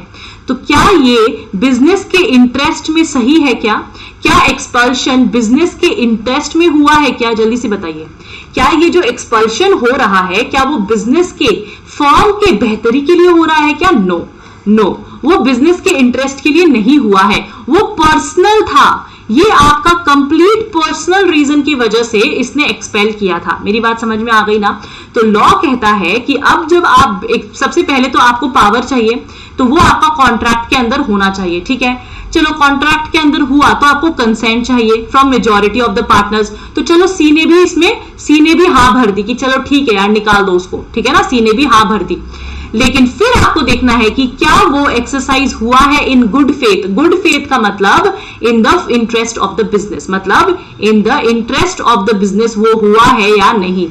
तो क्या ये बिजनेस के इंटरेस्ट में सही है? क्या एक्सपल्शन बिजनेस के इंटरेस्ट में हुआ है? क्या जल्दी से बताइए, क्या ये जो एक्सपल्शन हो रहा है क्या वो बिजनेस के फर्म के बेहतरी के लिए हो रहा है? क्या? नो, वो बिजनेस के इंटरेस्ट के लिए नहीं हुआ है, वो पर्सनल था। ये आपका कंप्लीट पर्सनल रीजन की वजह से इसने एक्सपेल किया था। मेरी बात समझ में आ गई ना। तो लॉ कहता है कि अब जब आप सबसे पहले तो आपको पावर चाहिए, तो वो आपका कॉन्ट्रैक्ट के अंदर होना चाहिए, ठीक है। चलो कॉन्ट्रैक्ट के अंदर हुआ तो आपको कंसेंट चाहिए from majority of the partners. तो चलो सी ने भी हाँ भर दी कि चलो ठीक है यार निकाल दो उसको, ठीक है ना। सी ने भी हाँ भर दी, लेकिन फिर आपको देखना है कि क्या वो एक्सरसाइज हुआ है in good faith. Good faith का मतलब in the interest of the business, मतलब in the interest of the business वो हुआ है या नहीं,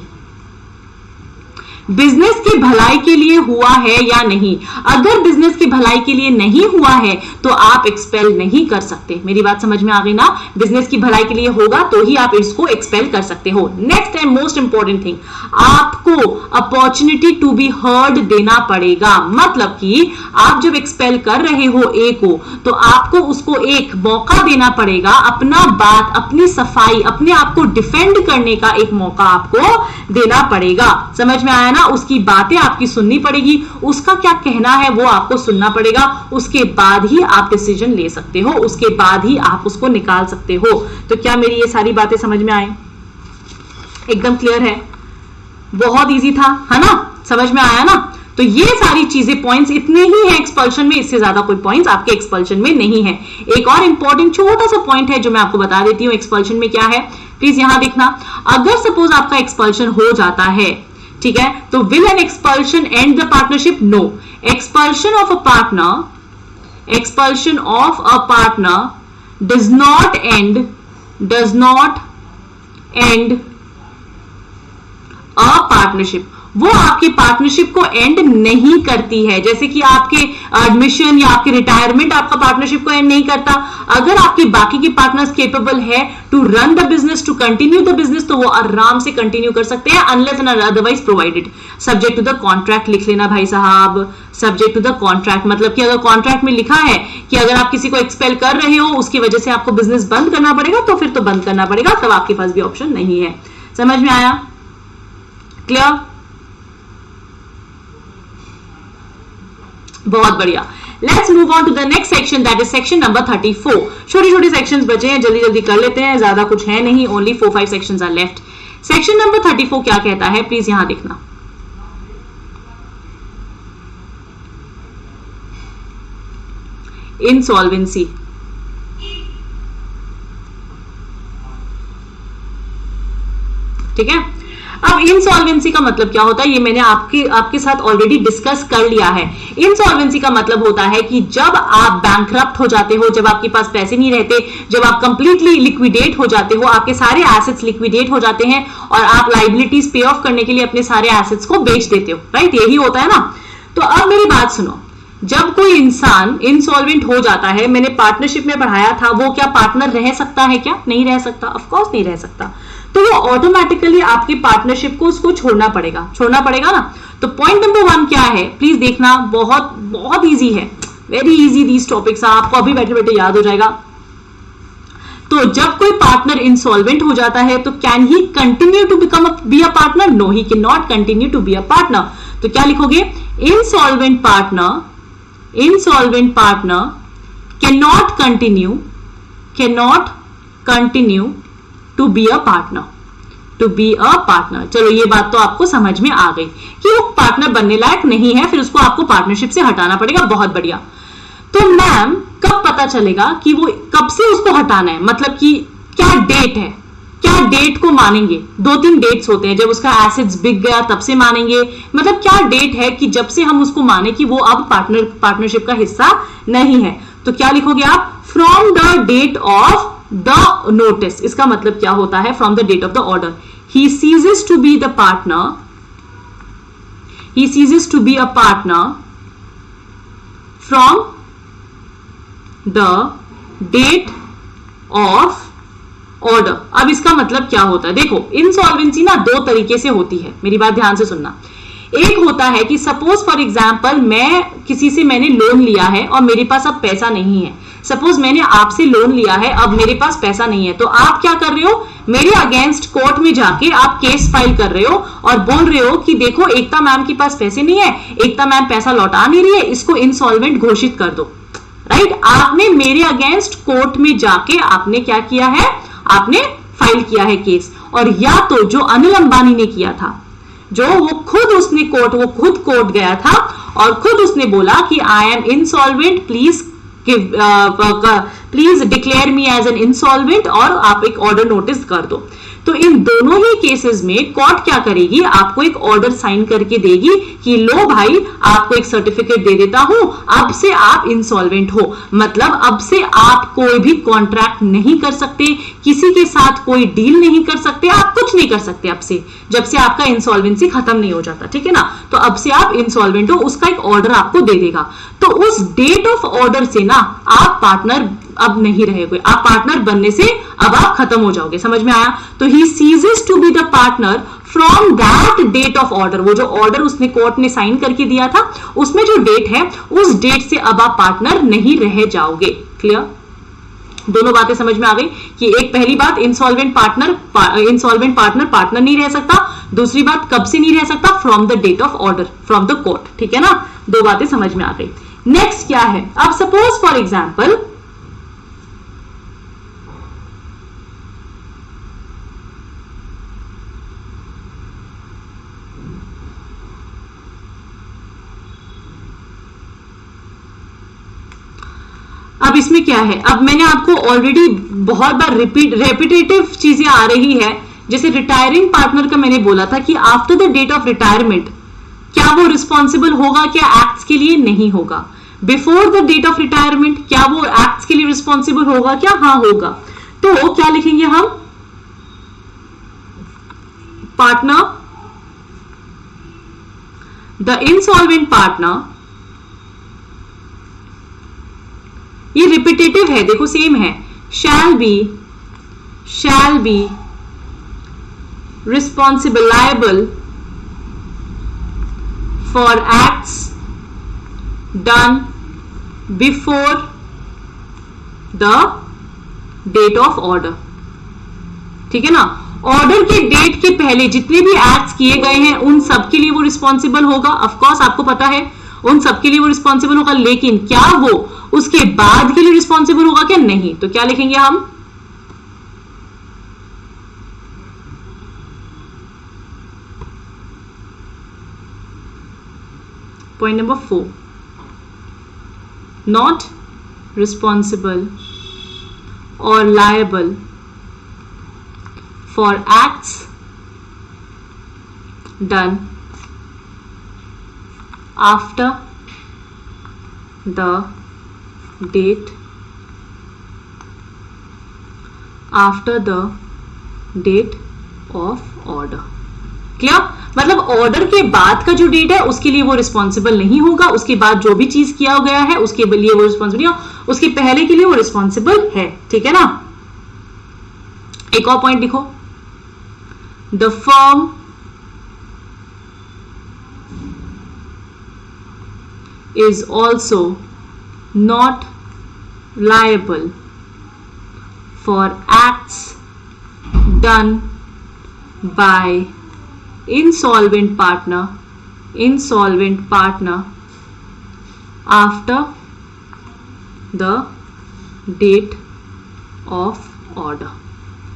बिजनेस की भलाई के लिए हुआ है या नहीं। अगर बिजनेस की भलाई के लिए नहीं हुआ है तो आप एक्सपेल नहीं कर सकते। मेरी बात समझ में आ गई ना। बिजनेस की भलाई के लिए होगा तो ही आप इसको एक्सपेल कर सकते हो। Next and most important thing, आपको अपॉर्चुनिटी टू बी हर्ड देना पड़ेगा। मतलब कि आप जब एक्सपेल कर रहे हो ए को, तो आपको उसको एक मौका देना पड़ेगा, अपना बात, अपनी सफाई, अपने आप को डिफेंड करने का एक मौका आपको देना पड़ेगा। समझ में आया ना। ना, उसकी बातें आपकी सुननी पड़ेगी, उसका क्या कहना है वो आपको सुनना पड़ेगा, उसके बाद ही आप डिसीजन ले सकते हो, उसके बाद ही आप उसको निकाल सकते हो। तो क्या मेरी ये सारी बातें समझ में आई? एकदम क्लियर है? बहुत इजी था, है ना? समझ में आया ना? तो ये सारी चीजें, पॉइंट्स इतने ही हैं एक्सपल्शन में, इससे ज्यादा कोई पॉइंट्स आपके एक्सपल्शन में नहीं है। एक और इंपॉर्टेंट छोटा सा पॉइंट है जो मैं आपको बता देती हूँ एक्सपल्शन में क्या है, प्लीज यहां देखना। अगर सपोज आपका एक्सपल्शन हो जाता है, ठीक है, तो will an expulsion end the partnership? No. Expulsion of a partner, expulsion of a partner does not end a partnership. वो आपकी पार्टनरशिप को एंड नहीं करती है, जैसे कि आपके एडमिशन या आपके रिटायरमेंट आपका पार्टनरशिप को एंड नहीं करता। अगर आपके बाकी के पार्टनर्स केपेबल है to run the business, to continue the business, तो वो आराम से कंटिन्यू कर सकते हैं, unless and otherwise provided, subject to the contract. लिख लेना भाई साहब, सब्जेक्ट टू द कॉन्ट्रैक्ट, मतलब कि अगर कॉन्ट्रैक्ट में लिखा है कि अगर आप किसी को एक्सपेल कर रहे हो, उसकी वजह से आपको बिजनेस बंद करना पड़ेगा, तो फिर तो बंद करना पड़ेगा, तब आपके पास भी ऑप्शन नहीं है। समझ में आया? क्लियर? बहुत बढ़िया। Let's move on to the next section, that is section number 34। छोटी छोटी सेक्शंस बचे हैं, जल्दी जल्दी कर लेते हैं, ज्यादा कुछ है नहीं, only 4-5 sections are left. Section number 34 क्या कहता है, प्लीज यहां देखना। इंसॉल्वेंसी। ठीक है, अब इंसॉल्वेंसी का मतलब क्या होता है, ये मैंने आपके साथ ऑलरेडी डिस्कस कर लिया है। इंसॉल्वेंसी का मतलब होता है कि जब आप बैंकरप्ट हो जाते हो, जब आपके पास पैसे नहीं रहते, जब आप कंप्लीटली लिक्विडेट हो जाते हो, आपके सारे एसेट्स लिक्विडेट हो जाते हैं और आप लाइबिलिटीज पे ऑफ करने के लिए अपने सारे एसेट्स को बेच देते हो, राइट? यही होता है ना। तो अब मेरी बात सुनो, जब कोई इंसान इंसॉल्वेंट हो जाता है, मैंने पार्टनरशिप में पढ़ाया था, वो क्या पार्टनर रह सकता है? क्या नहीं रह सकता? ऑफ कोर्स नहीं रह सकता। तो वो ऑटोमेटिकली आपकी पार्टनरशिप को उसको छोड़ना पड़ेगा ना। तो पॉइंट नंबर 1 क्या है, प्लीज देखना, बहुत बहुत इजी है, वेरी इजी दीज टॉपिक्स, आपको अभी बैठे बैठे याद हो जाएगा। तो जब कोई पार्टनर इंसॉल्वेंट हो जाता है, तो can he continue to be a partner? No, he can not continue to be a partner. तो क्या लिखोगे? Insolvent partner cannot continue to be a partner, चलो ये बात तो आपको समझ में आ गई कि वो पार्टनर बनने लायक नहीं है, फिर उसको आपको पार्टनरशिप से हटाना पड़ेगा। बहुत बढ़िया। तो मैम कब पता चलेगा कि वो कब से उसको हटाना है, मतलब कि क्या डेट है, क्या डेट को मानेंगे? 2-3 डेट्स होते हैं, जब उसका एसेट्स बिक गया तब से मानेंगे, मतलब क्या डेट है कि जब से हम उसको माने कि वो अब पार्टनरशिप का हिस्सा नहीं है। तो क्या लिखोगे आप? From the date of the notice. इसका मतलब क्या होता है? From the date of the order. He ceases to be the partner, from the date of order. अब इसका मतलब क्या होता है? देखो, इंसॉल्वेंसी ना 2 तरीके से होती है, मेरी बात ध्यान से सुनना। एक होता है कि सपोज फॉर एग्जांपल मैंने लोन लिया है और मेरे पास अब पैसा नहीं है। सपोज मैंने आपसे लोन लिया है, अब मेरे पास पैसा नहीं है, तो आप क्या कर रहे हो? मेरे अगेंस्ट कोर्ट में जाके आप केस फाइल कर रहे हो और बोल रहे हो कि देखो एकता मैम के पास पैसे नहीं है, एकता मैम पैसा लौटा नहीं रही है, इसको इंसॉल्वेंट घोषित कर दो, राइट? आपने मेरे अगेंस्ट कोर्ट में जाके आपने क्या किया है? आपने फाइल किया है केस। और या तो जो अनिल अंबानी ने किया था, वो खुद कोर्ट गया था और खुद उसने बोला कि I am insolvent, please declare me as an insolvent, और आप एक ऑर्डर नोटिस कर दो। तो इन दोनों ही केसेस में कोर्ट क्या करेगी? आपको एक ऑर्डर साइन करके देगी कि लो भाई, आपको एक सर्टिफिकेट दे देता हूं, अब से आप इंसॉल्वेंट हो। मतलब अब से आप कोई भी कॉन्ट्रैक्ट नहीं कर सकते, किसी के साथ कोई डील नहीं कर सकते, आप कुछ नहीं कर सकते अब से, जब से आपका इंसॉल्वेंसी खत्म नहीं हो जाता, ठीक है ना? तो अब से आप इंसॉल्वेंट हो, उसका एक ऑर्डर आपको दे देगा। तो उस डेट ऑफ ऑर्डर से ना आप पार्टनर अब नहीं रहेंगे, आप पार्टनर बनने से अब आप खत्म हो जाओगे। समझ में आया? तो he ceases to be the partner from that date of order. वो जो ऑर्डर उसने कोर्ट ने साइन करके दिया था, उसमें जो डेट है, उस डेट से अब आप पार्टनर नहीं रह जाओगे। क्लियर? दोनों बातें समझ में आ गई कि एक पहली बात, इंसॉल्वेंट पार्टनर पार्टनर नहीं रह सकता। दूसरी बात, कब से नहीं रह सकता? From the date of order from the court, ठीक है ना? दो बातें समझ में आ गई। नेक्स्ट क्या है? अब सपोज फॉर एग्जाम्पल अब इसमें क्या है, अब मैंने आपको ऑलरेडी बहुत बार रेपिटेटिव चीजें आ रही है। जैसे रिटायरिंग पार्टनर का मैंने बोला था कि after the date of retirement क्या वो रिस्पॉन्सिबल होगा? क्या एक्ट्स के लिए? नहीं होगा। Before the date of retirement क्या वो एक्ट्स के लिए रिस्पॉन्सिबल होगा? क्या? हाँ होगा। तो क्या लिखेंगे हम? पार्टनर, द इंसॉल्वेंट पार्टनर, ये रिपीटेटिव है, देखो सेम है, shall be responsible, liable for acts done before the date of order, ठीक है ना? ऑर्डर के डेट के पहले जितने भी एक्ट्स किए गए हैं उन सब के लिए वो रिस्पॉन्सिबल होगा। ऑफ कोर्स आपको पता है उन सब के लिए वो रिस्पॉन्सिबल होगा, लेकिन क्या वो उसके बाद के लिए रिस्पॉन्सिबल होगा? क्या? नहीं। तो क्या लिखेंगे हम? पॉइंट नंबर 4, नॉट रिस्पॉन्सिबल और liable for acts done after the date of order. Clear? मतलब ऑर्डर के बाद का जो डेट है उसके लिए वो रिस्पॉन्सिबल नहीं होगा, उसके बाद जो भी चीज किया गया है उसके लिए वो रिस्पॉन्सिबल नहीं होगा, उसके पहले के लिए वो रिस्पॉन्सिबल है, ठीक है ना? एक और पॉइंट लिखो, the firm is also not liable for acts done by insolvent partner after the date of order।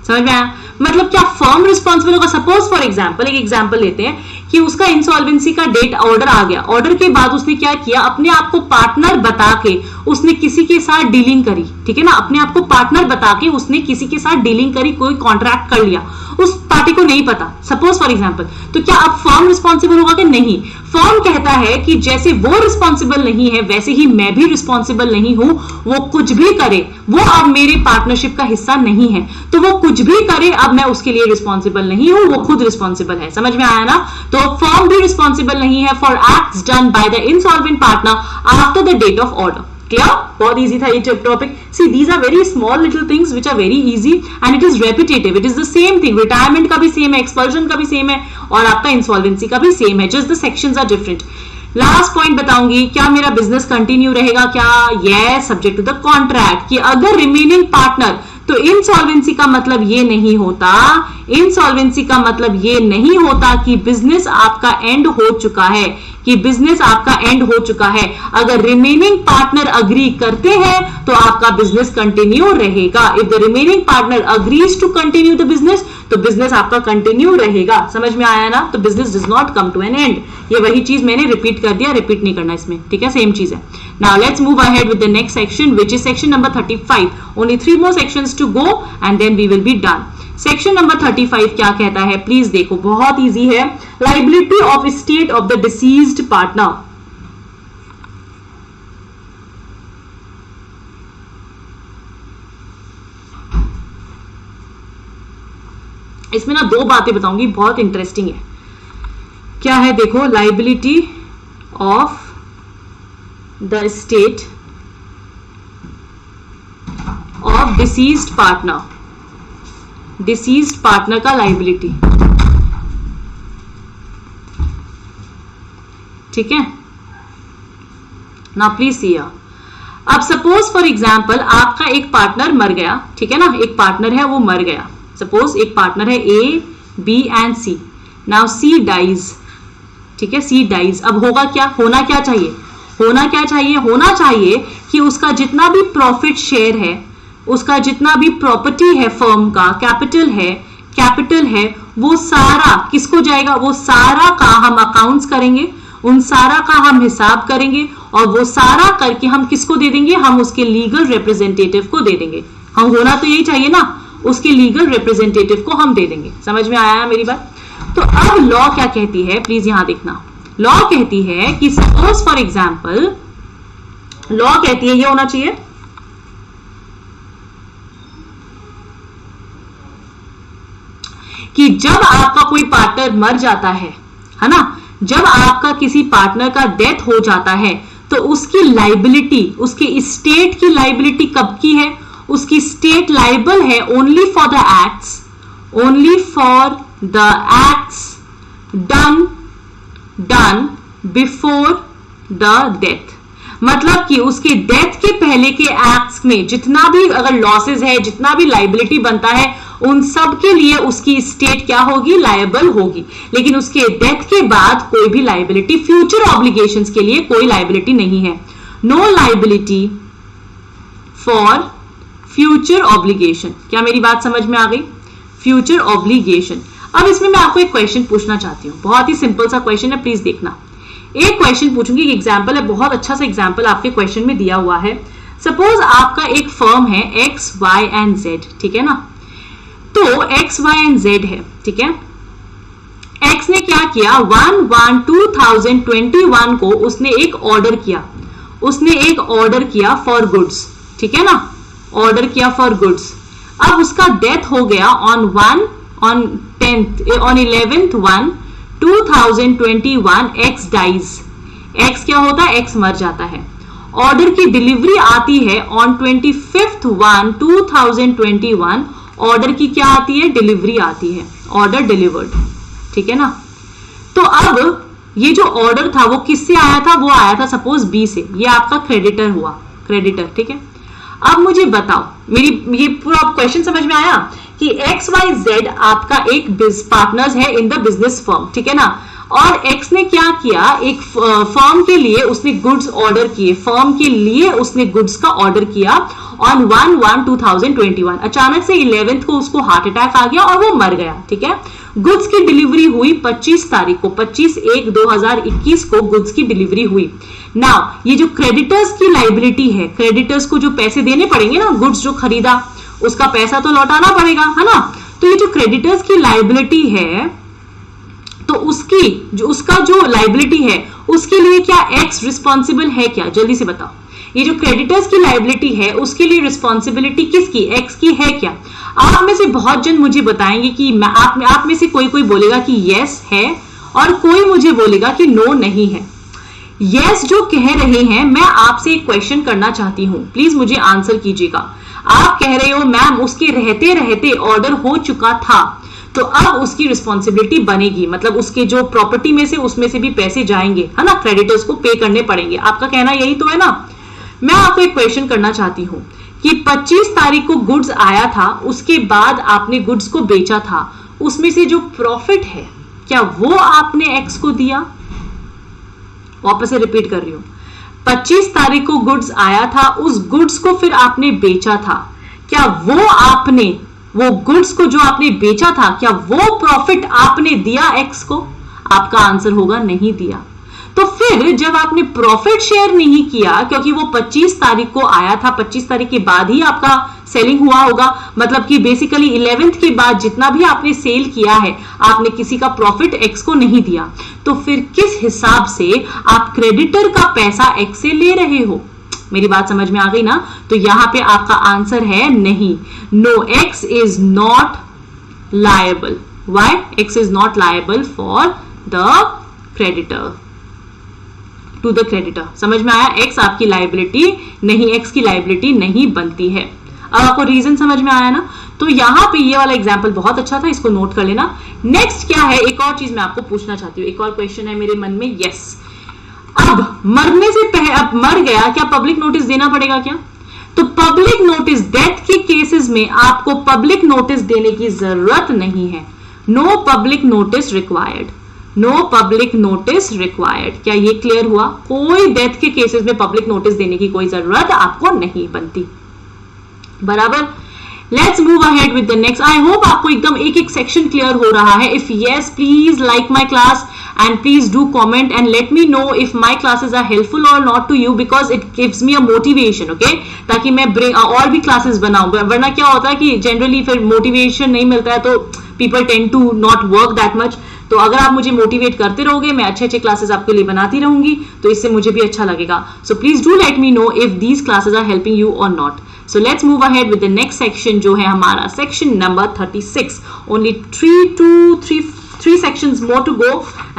समझ में आया? मतलब क्या फर्म रिस्पॉन्सिबल होगा? सपोज फॉर एग्जाम्पल, एक एग्जाम्पल लेते हैं कि उसका इंसॉल्वेंसी का डेट ऑर्डर आ गया, ऑर्डर के बाद उसने क्या किया? अपने आप को पार्टनर बता के उसने किसी के साथ डीलिंग करी, ठीक है ना? अपने आप को पार्टनर बता के उसने किसी के साथ डीलिंग करी, कोई कॉन्ट्रैक्ट कर लिया, उस पार्टी को नहीं पता, सपोज फॉर एग्जाम्पल। तो क्या अब फर्म रिस्पॉन्सिबल होगा कि नहीं? फर्म कहता है कि जैसे वो रिस्पॉन्सिबल नहीं है वैसे ही मैं भी रिस्पॉन्सिबल नहीं हूं, वो कुछ भी करे वो अब मेरे पार्टनरशिप का हिस्सा नहीं है, तो वो कुछ भी करे अब मैं उसके लिए रिस्पॉन्सिबल नहीं हूं, वो खुद रिस्पॉन्सिबल है। समझ में आया ना? तो फर्म भी रिस्पॉन्सिबल नहीं है for acts done by the insolvent partner after the date of order. Clear? बहुत इजी था ये टॉपिक। See these are very small little things which are very easy and it is repetitive, it is the same thing. Retirement का भी same है, expulsion का भी same है और आपका इंसॉल्वेंसी का भी सेम है, just the sections are different. Last point बताऊंगी, क्या मेरा बिजनेस कंटिन्यू रहेगा? क्या? Yes, subject to the contract. कि अगर रिमेनिंग पार्टनर, तो इंसॉल्वेंसी का मतलब ये नहीं होता, इंसॉल्वेंसी का मतलब ये नहीं होता कि बिजनेस आपका एंड हो चुका है, कि बिजनेस आपका एंड हो चुका है। अगर रिमेनिंग पार्टनर अग्री करते हैं तो आपका बिजनेस कंटिन्यू रहेगा। If the remaining partner agrees to continue the business, तो बिजनेस आपका कंटिन्यू रहेगा। समझ में आया ना? तो business does not come to an end. ये वही चीज मैंने रिपीट कर दिया, रिपीट नहीं करना इसमें, ठीक है? सेम चीज है। Now let's move ahead with the next section which is section number 35। Only 3 more sections to go and then we will be done। Section number 35 क्या कहता है? प्लीज देखो, बहुत इजी है। Liability of state of the deceased partner. इसमें ना 2 बातें बताऊंगी, बहुत इंटरेस्टिंग है। क्या है? देखो, liability of the state of deceased partner, deceased partner का लाइबिलिटी, ठीक है ना? Please see. अब सपोज फॉर एग्जाम्पल आपका एक पार्टनर मर गया, ठीक है ना? एक पार्टनर है वो मर गया। सपोज एक पार्टनर है A, B and C। Now C dies, ठीक है, सी डाइज। अब होगा क्या, होना क्या चाहिए, होना क्या चाहिए, होना चाहिए कि उसका जितना भी प्रॉफिट शेयर है, उसका जितना भी प्रॉपर्टी है फर्म का, कैपिटल है, वो सारा किसको जाएगा, वो सारा का हम अकाउंट्स करेंगे, उन सारा का हम हिसाब करेंगे और वो सारा करके हम किसको दे देंगे, हम उसके लीगल रिप्रेजेंटेटिव को दे देंगे। हम होना तो यही चाहिए ना, उसके लीगल रिप्रेजेंटेटिव को हम दे देंगे। समझ में आया मेरी बात? तो अब लॉ क्या कहती है, प्लीज यहां देखना। लॉ कहती है कि सपोज फॉर एग्जाम्पल, लॉ कहती है ये होना चाहिए कि जब आपका कोई पार्टनर मर जाता है ना, जब आपका किसी पार्टनर का डेथ हो जाता है तो उसकी लाइबिलिटी, उसके स्टेट की लाइबिलिटी कब की है, उसकी स्टेट लाइबल है only for the acts, only for the acts done before the death. मतलब कि उसके डेथ के पहले के एक्ट्स में जितना भी अगर लॉसेस है, जितना भी लाइबिलिटी बनता है, उन सब के लिए उसकी स्टेट क्या होगी, लायबल होगी। लेकिन उसके डेथ के बाद कोई भी लाइबिलिटी, फ्यूचर ऑब्लिगेशंस के लिए कोई लाइबिलिटी नहीं है। No liability for future obligation. क्या मेरी बात समझ में आ गई? Future obligation. अब इसमें मैं आपको एक क्वेश्चन पूछना चाहती हूं, बहुत ही सिंपल सा क्वेश्चन है, प्लीज देखना। एक क्वेश्चन पूछूंगी, एग्जाम्पल है, बहुत अच्छा सा एग्जाम्पल आपके क्वेश्चन में दिया हुआ है। सपोज आपका एक फर्म है एक्स वाई एंड जेड, ठीक है ना। तो एक्स वाई एंड जेड है, ठीक है। एक्स ने क्या किया, 1/1/2021 को उसने एक ऑर्डर किया, उसने एक ऑर्डर किया फॉर गुड्स, ठीक है ना, ऑर्डर किया फॉर गुड्स। अब उसका डेथ हो गया ऑन 11/1/2021 एक्स डाइज। एक्स क्या होता है, एक्स मर जाता है। ऑर्डर की डिलीवरी आती है ऑन 25/1/2021। ऑर्डर की क्या आती है, डिलीवरी आती है, ऑर्डर डिलीवर्ड, ठीक है ना। तो अब ये जो ऑर्डर था वो किससे आया था, वो आया था सपोज बी से, ये आपका क्रेडिटर हुआ, क्रेडिटर, ठीक है। अब मुझे बताओ, मेरी ये पूरा क्वेश्चन समझ में आया कि एक्स वाई जेड आपका एक पार्टनर्स है इन द बिजनेस फर्म, ठीक है ना। और एक्स ने क्या किया, एक फर्म के लिए उसने गुड्स ऑर्डर किए, फर्म के लिए उसने गुड्स का ऑर्डर किया ऑन 1/1/2021। अचानक से 11th को उसको हार्ट अटैक आ गया और वो मर गया, ठीक है। गुड्स की डिलीवरी हुई 25 तारीख को, 25/1/2021 को गुड्स की डिलीवरी हुई। नाउ ये जो क्रेडिटर्स की लाइबिलिटी है, क्रेडिटर्स को जो पैसे देने पड़ेंगे ना, गुड्स जो खरीदा उसका पैसा तो लौटाना पड़ेगा, है ना। तो ये जो क्रेडिटर्स की लाइबिलिटी है, तो उसकी जो उसका जो लाइबिलिटी है उसके लिए क्या एक्स रिस्पॉन्सिबल है क्या, जल्दी से बताओ। ये जो क्रेडिटर्स की लाइबिलिटी है उसके लिए रिस्पॉन्सिबिलिटी किसकी, एक्स की है क्या? आप में से बहुत जन मुझे बताएंगे कि आप में से कोई बोलेगा कि यस है और कोई मुझे बोलेगा कि नो नहीं है। यस जो कह रहे हैं, मैं आपसे एक क्वेश्चन करना चाहती हूं, प्लीज मुझे आंसर कीजिएगा। आप कह रहे हो मैम उसके रहते रहते ऑर्डर हो चुका था, तो अब उसकी रिस्पॉन्सिबिलिटी बनेगी, मतलब उसके जो प्रॉपर्टी में से उसमें से भी पैसे जाएंगे, है ना, क्रेडिटर्स को पे करने पड़ेंगे। आपका कहना यही तो है ना। मैं आपको एक क्वेश्चन करना चाहती हूं कि 25 तारीख को गुड्स आया था, उसके बाद आपने गुड्स को बेचा था, उसमें से जो प्रॉफिट है क्या वो आपने एक्स को दिया? वापस से रिपीट कर रही हूं, 25 तारीख को गुड्स आया था, उस गुड्स को फिर आपने बेचा था, क्या वो गुड्स को जो आपने बेचा था, क्या वो प्रॉफिट आपने दिया एक्स को? आपका आंसर होगा नहीं दिया। तो फिर जब आपने प्रॉफिट शेयर नहीं किया, क्योंकि वो 25 तारीख को आया था, 25 तारीख के बाद ही आपका सेलिंग हुआ होगा, मतलब कि बेसिकली 11th के बाद जितना भी आपने सेल किया है, आपने किसी का प्रॉफिट एक्स को नहीं दिया, तो फिर किस हिसाब से आप क्रेडिटर का पैसा एक्स से ले रहे हो? मेरी बात समझ में आ गई ना। तो यहां पे आपका आंसर है नहीं, no, X is not liable. Why? X is not liable for the creditor, to the creditor. समझ में आया? एक्स आपकी लायबिलिटी नहीं, एक्स की लायबिलिटी नहीं बनती है। अब आपको रीजन समझ में आया ना। तो यहां पे ये वाला एग्जांपल बहुत अच्छा था, इसको नोट कर लेना। नेक्स्ट क्या है, एक और चीज मैं आपको पूछना चाहती हूँ, एक और क्वेश्चन है मेरे मन में। यस, अब मरने से पहले, अब मर गया, क्या पब्लिक नोटिस देना पड़ेगा क्या? तो पब्लिक नोटिस, डेथ के केसेस में आपको पब्लिक नोटिस देने की जरूरत नहीं है। No public notice required, no public notice required. क्या ये क्लियर हुआ? कोई डेथ के केसेस में पब्लिक नोटिस देने की कोई जरूरत आपको नहीं बनती, बराबर। Let's move ahead with the next. I hope आपको एकदम एक एक सेक्शन क्लियर हो रहा है। If yes, please like my class and please do comment and let me know if my classes are helpful or not to you because it gives me a motivation, okay? ताकि मैं और भी classes बनाऊं, वरना क्या होता है कि जनरली फिर मोटिवेशन नहीं मिलता है तो people tend to not work that much। तो अगर आप मुझे मोटिवेट करते रहोगे, मैं अच्छे अच्छे क्लासेस आपके लिए बनाती रहूंगी, तो इससे मुझे भी अच्छा लगेगा। So please do let me know if these classes are helping you और not. So let's move ahead with the next section, जो है हमारा section number 36। Only 3 sections more to go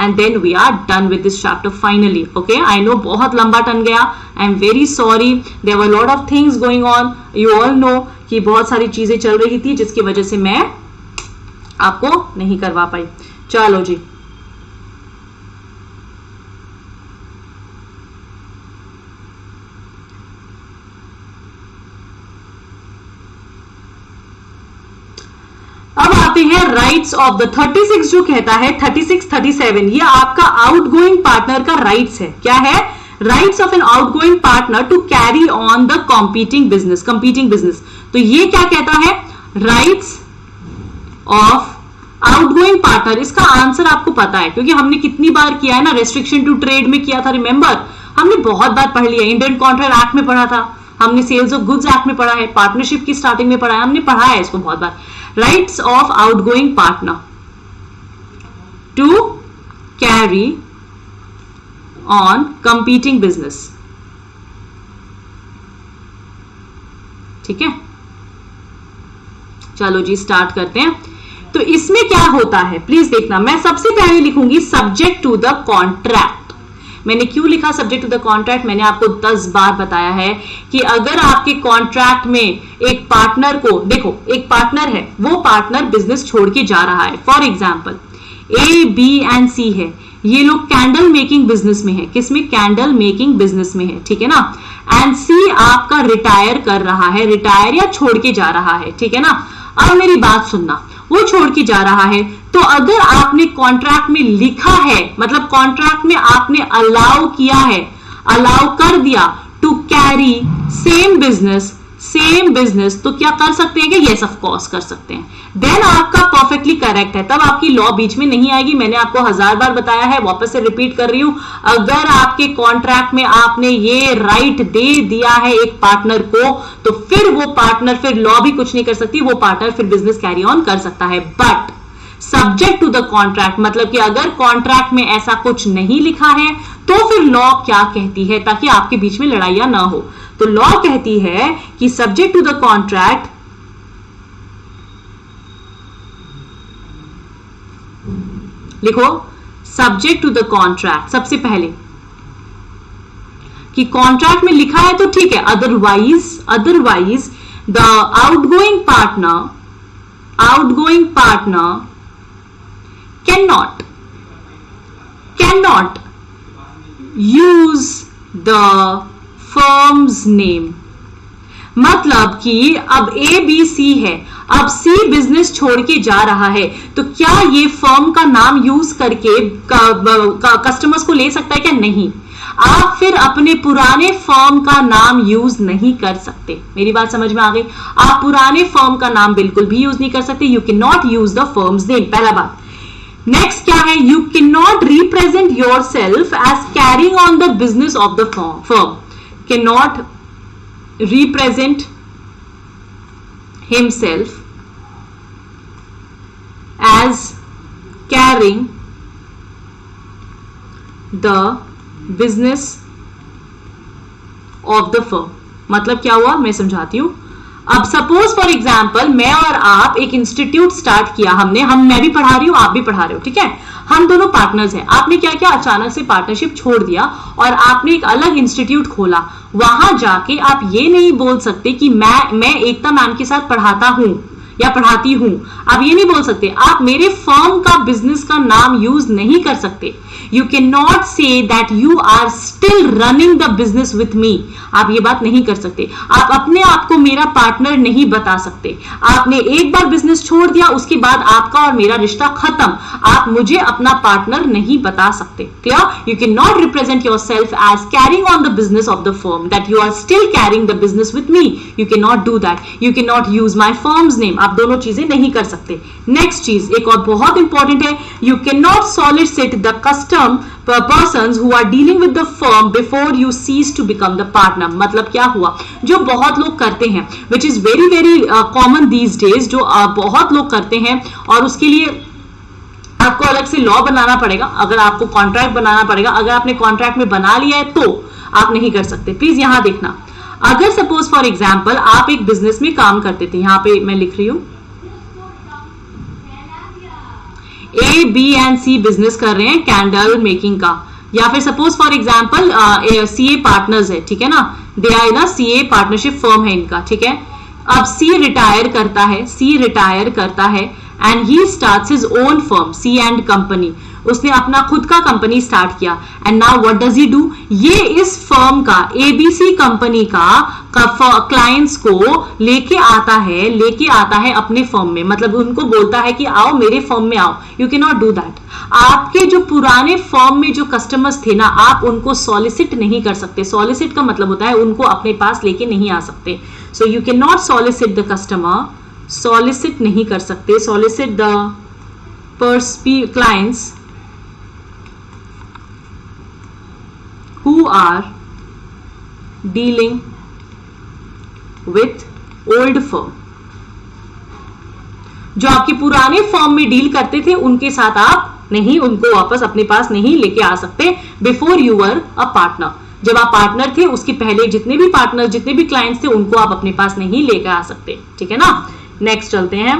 and then we are done with this chapter finally, okay? I know बहुत लंबा ton गया, I am very sorry, there were a lot of things going on, you all know कि बहुत सारी चीजें चल रही थी जिसकी वजह से मैं आपको नहीं करवा पाई। चलो जी, अब आते हैं राइट्स ऑफ द 36 जो कहता है 36, 37 ये आपका आउटगोइंग पार्टनर का राइट्स है। क्या है? Rights of an outgoing partner to carry on the competing business. तो ये क्या कहता है? Rights of outgoing partner. इसका आंसर आपको पता है क्योंकि हमने कितनी बार किया है ना, रेस्ट्रिक्शन टू ट्रेड में किया था, रिमेंबर? हमने बहुत बार पढ़ लिया, इंडियन कॉन्ट्रैक्ट एक्ट में पढ़ा था, हमने सेल्स ऑफ गुड्स एक्ट में पढ़ा है, पार्टनरशिप की स्टार्टिंग में पढ़ा है, हमने पढ़ा है इसको बहुत बार। Rights of outgoing partner to carry on competing business, ठीक है? चलो जी स्टार्ट करते हैं। तो इसमें क्या होता है प्लीज देखना, मैं सबसे पहले लिखूंगी सब्जेक्ट टू द कॉन्ट्रैक्ट। मैंने क्यों लिखा सब्जेक्ट टू द कॉन्ट्रैक्ट? मैंने आपको 10 बार बताया है कि अगर आपके कॉन्ट्रैक्ट में एक पार्टनर को, देखो एक पार्टनर है, वो पार्टनर बिजनेस छोड़ के जा रहा है, for example A, B and C है, ये लोग कैंडल मेकिंग बिजनेस में है। किसमें? कैंडल मेकिंग बिजनेस में है, ठीक है ना? एंड सी आपका रिटायर कर रहा है, रिटायर या छोड़ के जा रहा है, ठीक है ना? अब मेरी बात सुनना, वो छोड़ के जा रहा है, तो अगर आपने कॉन्ट्रैक्ट में लिखा है, मतलब कॉन्ट्रैक्ट में आपने अलाउ किया है, अलाउ कर दिया टू कैरी सेम बिजनेस, तो क्या कर सकते हैं? कि यस ऑफ कोर्स कर सकते हैं। देन आपका परफेक्टली करेक्ट है, तब आपकी लॉ बीच में नहीं आएगी। मैंने आपको 1000 बार बताया है, वापस से रिपीट कर रही हूं, अगर आपके कॉन्ट्रैक्ट में आपने ये राइट दे दिया है एक पार्टनर को, तो फिर वो पार्टनर, फिर लॉ भी कुछ नहीं कर सकती, वो पार्टनर फिर बिजनेस कैरी ऑन कर सकता है। But subject to the contract, मतलब कि अगर कॉन्ट्रैक्ट में ऐसा कुछ नहीं लिखा है तो फिर लॉ क्या कहती है, ताकि आपके बीच में लड़ाइयां ना हो। तो लॉ कहती है कि सब्जेक्ट टू द कॉन्ट्रैक्ट, लिखो सब्जेक्ट टू द कॉन्ट्रैक्ट सबसे पहले, कि कॉन्ट्रैक्ट में लिखा है तो ठीक है, otherwise the outgoing partner cannot use the firm's name। मतलब कि अब ए बी सी है, अब सी बिजनेस छोड़ के जा रहा है, तो क्या ये फर्म का नाम यूज करके कस्टमर्स को ले सकता है? क्या नहीं। आप फिर अपने पुराने फर्म का नाम यूज नहीं कर सकते। मेरी बात समझ में आ गई? आप पुराने फर्म का नाम बिल्कुल भी यूज नहीं कर सकते। You can not use the firm's name, पहला बात। नेक्स्ट क्या है? You can not represent yourself as carrying on the business of the firm, can not represent himself as carrying the business of the firm. मतलब क्या हुआ, मैं समझाती हूं। अब सपोज फॉर एग्जाम्पल मैं और आप एक इंस्टीट्यूट स्टार्ट किया, मैं भी पढ़ा रही हूं, आप भी पढ़ा रहे हो, ठीक है? हम दोनों पार्टनर्स हैं। आपने क्या किया, अचानक से पार्टनरशिप छोड़ दिया और आपने एक अलग इंस्टीट्यूट खोला। वहां जाके आप ये नहीं बोल सकते कि मैं एकता मैम के साथ पढ़ाता हूं, या पढ़ाती हूं, आप ये नहीं बोल सकते। आप मेरे फर्म का बिजनेस का नाम यूज नहीं कर सकते। You can not say that you are still running the business with me, आप ये बात नहीं कर सकते। आप अपने आप को मेरा पार्टनर नहीं बता सकते। आपने एक बार बिजनेस छोड़ दिया, उसके बाद आपका और मेरा रिश्ता खत्म, आप मुझे अपना पार्टनर नहीं बता सकते। Clear? You can not represent yourself as carrying on the business of the firm, that you are still carrying the business with me. You can not do that. You can not use my firm's name, आप दोनों चीजें नहीं कर सकते। Next चीज एक और बहुत इंपॉर्टेंट है, you can not solicit the custom persons who are dealing with the firm before you cease to become the partner। मतलब क्या हुआ, जो बहुत लोग करते हैं, which is very very common these days, जो बहुत लोग करते हैं, और उसके लिए आपको अलग से लॉ बनाना पड़ेगा, अगर आपको कॉन्ट्रैक्ट बनाना पड़ेगा। अगर आपने कॉन्ट्रैक्ट में बना लिया है तो आप नहीं कर सकते। प्लीज यहां देखना, अगर सपोज फॉर एग्जाम्पल आप एक बिजनेस में काम करते थे, यहां पे मैं लिख रही हूं A B and C business कर रहे हैं कैंडल मेकिंग का, या फिर suppose for example CA partners है, ठीक है ना, दे आर ना सीए पार्टनरशिप फर्म है इनका, ठीक है। अब सी रिटायर करता है and he starts his own firm, C and company, उसने अपना खुद का कंपनी स्टार्ट किया। And now what does he do, ये इस फर्म का एबीसी कंपनी का क्लाइंट्स को लेके आता है अपने फर्म में, मतलब उनको बोलता है कि आओ मेरे फर्म में आओ। You can not do that. आपके जो पुराने फर्म में जो कस्टमर्स थे ना, आप उनको सॉलिसिट नहीं कर सकते। सॉलिसिट का मतलब होता है उनको अपने पास लेके नहीं आ सकते। So you can not solicit the customer, solicit नहीं कर सकते, solicit the clients who are dealing with old firm। जो आपके पुराने फर्म में डील करते थे उनके साथ आप नहीं, उनको वापस अपने पास नहीं लेके आ सकते before you were a partner. जब आप पार्टनर थे उसके पहले जितने भी पार्टनर, जितने भी क्लाइंट्स थे, उनको आप अपने पास नहीं लेकर आ सकते, ठीक है ना। नेक्स्ट चलते हैं।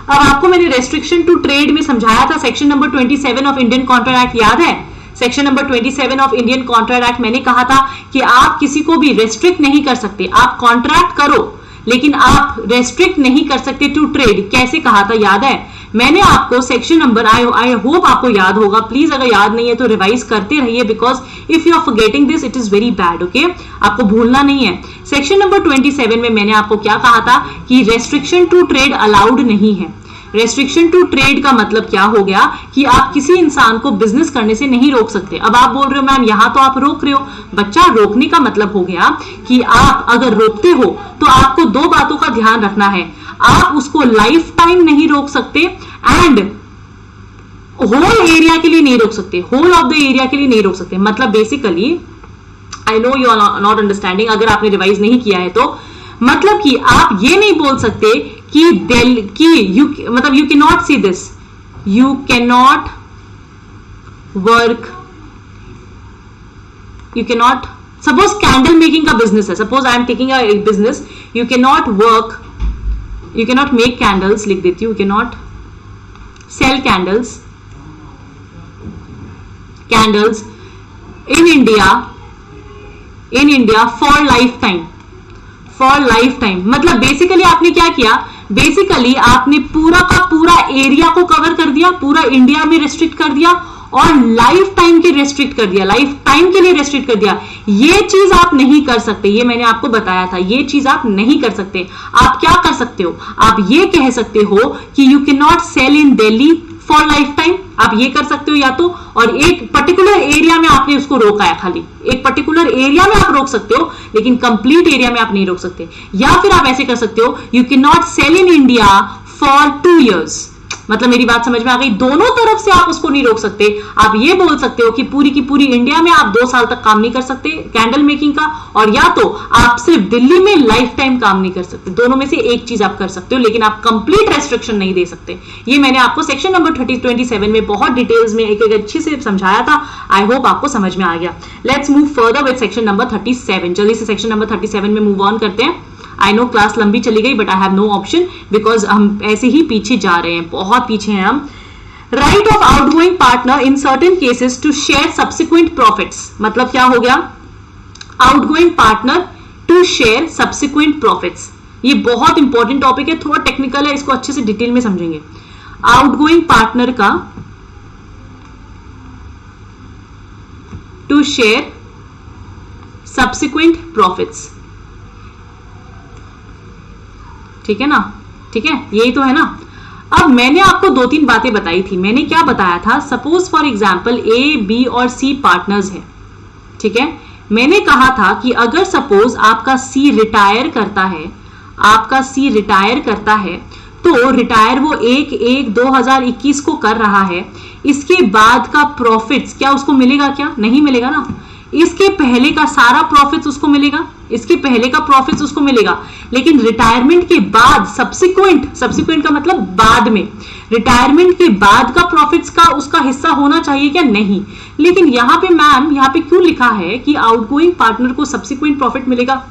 अब आपको मैंने रेस्ट्रिक्शन टू ट्रेड में समझाया था, section number 27 of Indian contract act याद है। Section number 27 of Indian contract act मैंने कहा था कि आप किसी को भी रेस्ट्रिक्ट नहीं कर सकते। आप कॉन्ट्रैक्ट करो लेकिन आप रेस्ट्रिक्ट नहीं कर सकते टू ट्रेड। कैसे कहा था याद है? मैंने आपको सेक्शन नंबर, आई होप आपको याद होगा, प्लीज अगर याद नहीं है तो रिवाइज करते रहिए, because if you are forgetting this it is very bad, okay. आपको भूलना नहीं है। सेक्शन नंबर 27 में मैंने आपको क्या कहा था कि रेस्ट्रिक्शन टू ट्रेड अलाउड नहीं है। रेस्ट्रिक्शन टू ट्रेड का मतलब क्या हो गया कि आप किसी इंसान को बिजनेस करने से नहीं रोक सकते। अब आप बोल रहे हो मैम यहां तो आप रोक रहे हो, बच्चा रोकने का मतलब हो गया कि आप अगर रोकते हो तो आपको दो बातों का ध्यान रखना है। आप उसको लाइफ टाइम नहीं रोक सकते एंड होल एरिया के लिए नहीं रोक सकते, होल ऑफ द एरिया के लिए नहीं रोक सकते। मतलब basically I know you are not understanding, अगर आपने रिवाइज नहीं किया है तो मतलब कि आप ये नहीं बोल सकते कि मतलब you can not see this, you can not work, you can not, suppose candle making का बिजनेस है, suppose I am taking a business, you can not work, you can not make candles, लिख देती हूँ, you can not sell candles in India for lifetime। मतलब basically आपने क्या किया, basically आपने पूरा का पूरा एरिया को कवर कर दिया, पूरा इंडिया में रेस्ट्रिक्ट कर दिया और लाइफ टाइम के रेस्ट्रिक्ट कर दिया, लाइफ टाइम के लिए रेस्ट्रिक्ट कर दिया। ये चीज आप नहीं कर सकते, ये मैंने आपको बताया था, ये चीज आप नहीं कर सकते। आप क्या कर सकते हो, आप ये कह सकते हो कि you can not sell in Delhi for lifetime, आप ये कर सकते हो या तो, और एक पर्टिकुलर एरिया में आपने उसको रोका है, खाली एक पर्टिकुलर एरिया में आप रोक सकते हो लेकिन कंप्लीट एरिया में आप नहीं रोक सकते। या फिर आप ऐसे कर सकते हो, you can not sell in India for 2 years। मतलब मेरी बात समझ में आ गई, दोनों तरफ से आप उसको नहीं रोक सकते। आप ये बोल सकते हो कि पूरी की पूरी इंडिया में आप 2 साल तक काम नहीं कर सकते कैंडल मेकिंग का, और या तो आप सिर्फ दिल्ली में लाइफ टाइम काम नहीं कर सकते। दोनों में से एक चीज आप कर सकते हो लेकिन आप कंप्लीट रेस्ट्रिक्शन नहीं दे सकते। ये मैंने आपको सेक्शन नंबर 27 में बहुत डिटेल्स में एक अच्छे से समझाया था। आई होप आपको समझ में आ गया। Let's move further with section number 37। जल्दी से सेक्शन नंबर 37 में मूव ऑन करते हैं। आई नो क्लास लंबी चली गई but I have no option because हम ऐसे ही पीछे जा रहे हैं, बहुत पीछे हैं हम। Right of outgoing partner in certain cases to share subsequent profits. मतलब क्या हो गया, outgoing partner to share subsequent profits. ये बहुत इंपॉर्टेंट टॉपिक है, थोड़ा टेक्निकल है, इसको अच्छे से डिटेल में समझेंगे। आउटगोइंग पार्टनर का टू शेयर सब्सिक्वेंट प्रॉफिट्स, ठीक है ना, ठीक है, यही तो है ना। अब मैंने आपको 2-3 बातें बताई थी। मैंने क्या बताया था, suppose for example A, B और सी पार्टनर्स हैं, ठीक है। मैंने कहा था कि अगर सपोज आपका सी रिटायर करता है, आपका सी रिटायर करता है, तो रिटायर वो 1/1/2021 को कर रहा है, इसके बाद का प्रॉफिट्स क्या उसको मिलेगा? क्या नहीं मिलेगा ना। इसके पहले का सारा प्रॉफिट्स उसको मिलेगा, इसके पहले का प्रॉफिट्स उसको मिलेगा, लेकिन रिटायरमेंट के बाद सब्सिक्वेंट का मतलब बाद में, रिटायरमेंट के बाद का प्रॉफिट्स का उसका हिस्सा होना चाहिए क्या? नहीं। लेकिन यहां पे मैम, यहां पे क्यों लिखा है कि आउटगोइंग पार्टनर को सब्सिक्वेंट प्रॉफिट मिलेगा?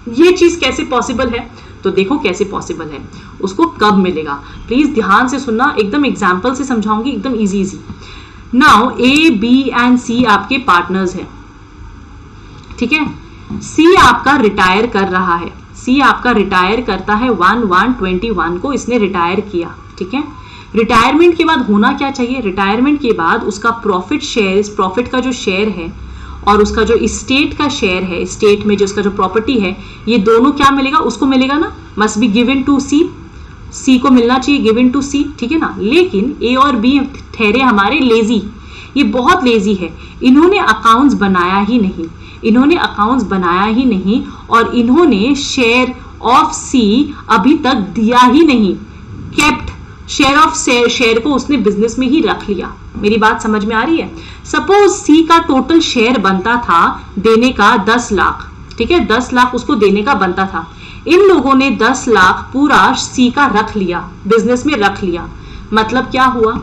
ये चीज कैसे पॉसिबल है? तो देखो कैसे पॉसिबल है, उसको कब मिलेगा, प्लीज ध्यान से सुनना, एकदम एग्जाम्पल से समझाऊंगी, एकदम easy. Now A, B and C आपके पार्टनर्स हैं, ठीक है। सी आपका रिटायर कर रहा है, सी आपका रिटायर करता है 1/1/21 को, इसने रिटायर किया, ठीक है। रिटायरमेंट के बाद होना क्या चाहिए? रिटायरमेंट के बाद उसका प्रॉफिट शेयर, इस प्रॉफिट का जो शेयर है और उसका जो स्टेट का शेयर है, स्टेट में जो उसका जो प्रॉपर्टी है, ये दोनों क्या मिलेगा? उसको मिलेगा ना, मस्ट बी गिवन टू सी, सी को मिलना चाहिए, गिवन टू सी, ठीक है ना। लेकिन ए और बी ठहरे हमारे लेजी, ये बहुत लेजी है, इन्होंने अकाउंट्स बनाया ही नहीं, इन्होंने अकाउंट्स बनाया ही नहीं और इन्होंने शेयर ऑफ सी अभी तक दिया ही नहीं, केप्ट शेयर ऑफ शेयर को उसने बिजनेस में ही रख लिया। मेरी बात समझ में आ रही है? सपोज सी का टोटल शेयर बनता था देने का 10 लाख, ठीक है, 10 लाख उसको देने का बनता था, इन लोगों ने 10 लाख पूरा सी का रख लिया, बिजनेस में रख लिया। मतलब क्या हुआ?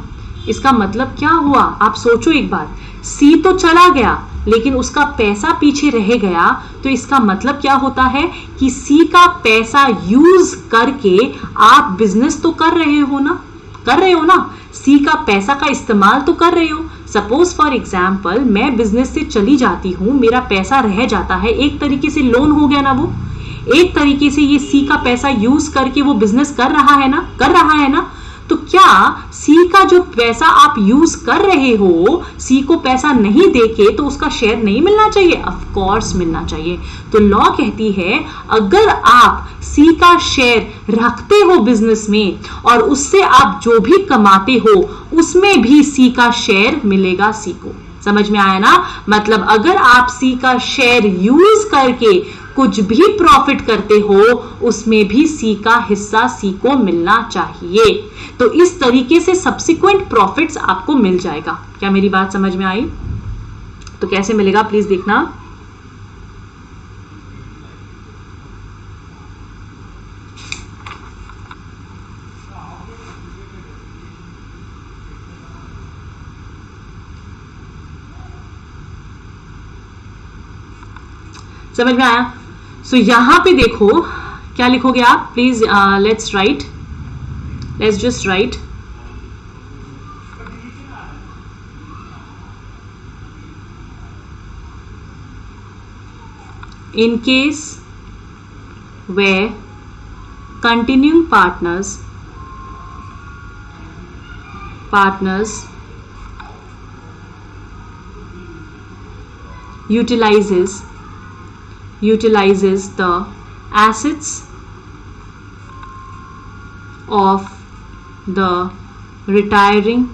इसका मतलब क्या हुआ? आप सोचो एक बार, सी तो चला गया लेकिन उसका पैसा पीछे रह गया, तो इसका मतलब क्या होता है कि सी का पैसा यूज करके आप बिजनेस तो कर रहे हो ना, कर रहे हो ना, सी का पैसा का इस्तेमाल तो कर रहे हो। सपोज फॉर एग्जाम्पल मैं बिजनेस से चली जाती हूं, मेरा पैसा रह जाता है, एक तरीके से लोन हो गया ना, वो एक तरीके से ये सी का पैसा यूज करके वो बिजनेस कर रहा है ना, कर रहा है ना। तो क्या सी का जो पैसा आप यूज कर रहे हो, सी को पैसा नहीं देके तो उसका शेयर नहीं मिलना चाहिए? ऑफ कोर्स मिलना चाहिए। तो लॉ कहती है अगर आप सी का शेयर रखते हो बिजनेस में और उससे आप जो भी कमाते हो उसमें भी सी का शेयर मिलेगा सी को। समझ में आया ना? मतलब अगर आप सी का शेयर यूज करके कुछ भी प्रॉफिट करते हो उसमें भी सी का हिस्सा सी को मिलना चाहिए। तो इस तरीके से सब्सिक्वेंट प्रॉफिट्स आपको मिल जाएगा। क्या मेरी बात समझ में आई? तो कैसे मिलेगा प्लीज देखना। समझ में आया? सो यहां पे देखो क्या लिखोगे आप please, let's write, let's just right in case where continuing partners utilizes the assets of the retiring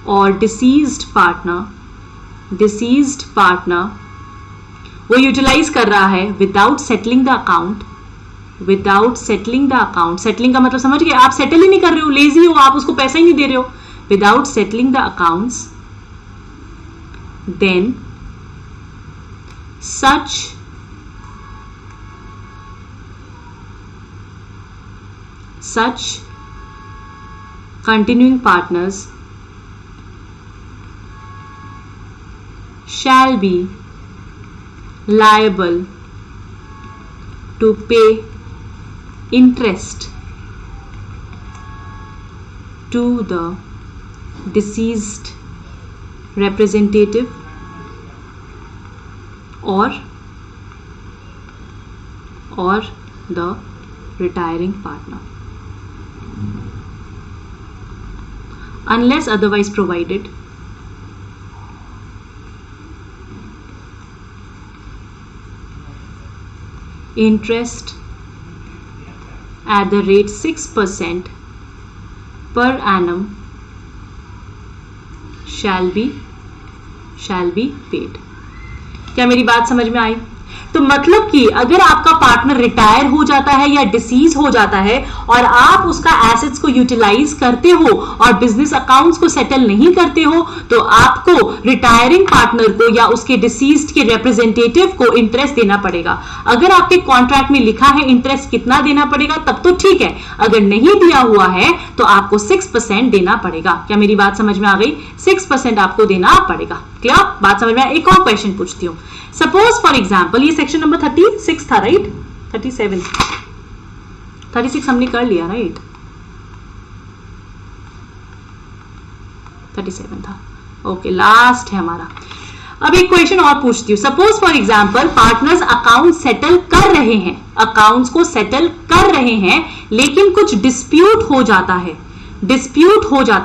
or deceased partner वो यूटिलाइज कर रहा है without settling the account, settling का मतलब समझ गए? आप सेटल ही नहीं कर रहे हो, लेजी हो आप, उसको पैसा ही नहीं दे रहे हो। Without settling the accounts then such continuing partners shall be liable to pay interest to the deceased representative or the retiring partner unless otherwise provided interest at the rate 6% per annum shall be paid। क्या मेरी बात समझ में आई? तो मतलब कि अगर आपका पार्टनर रिटायर हो जाता है या डिसीज हो जाता है और आप उसका एसेट्स को यूटिलाइज करते हो और बिजनेस अकाउंट्स को सेटल नहीं करते हो, तो आपको रिटायरिंग पार्टनर को या उसके डिसीज्ड के रिप्रेजेंटेटिव को इंटरेस्ट देना पड़ेगा। अगर आपके कॉन्ट्रैक्ट में लिखा है इंटरेस्ट कितना देना पड़ेगा तब तो ठीक है, अगर नहीं दिया हुआ है तो आपको 6% देना पड़ेगा। क्या मेरी बात समझ में आ गई? 6% आपको देना पड़ेगा। क्लियर? बात समझ में? एक और क्वेश्चन पूछती हूँ। सपोज फॉर एग्जाम्पल, ये सेक्शन नंबर 36 था, राइट? 36 हमने कर लिया, राइट? 37 था। ओके, लास्ट है हमारा। अब एक क्वेश्चन और पूछती हूँ। Suppose for example partners account settle कर रहे हैं, अकाउंट्स को सेटल कर रहे हैं, लेकिन कुछ डिस्प्यूट हो जाता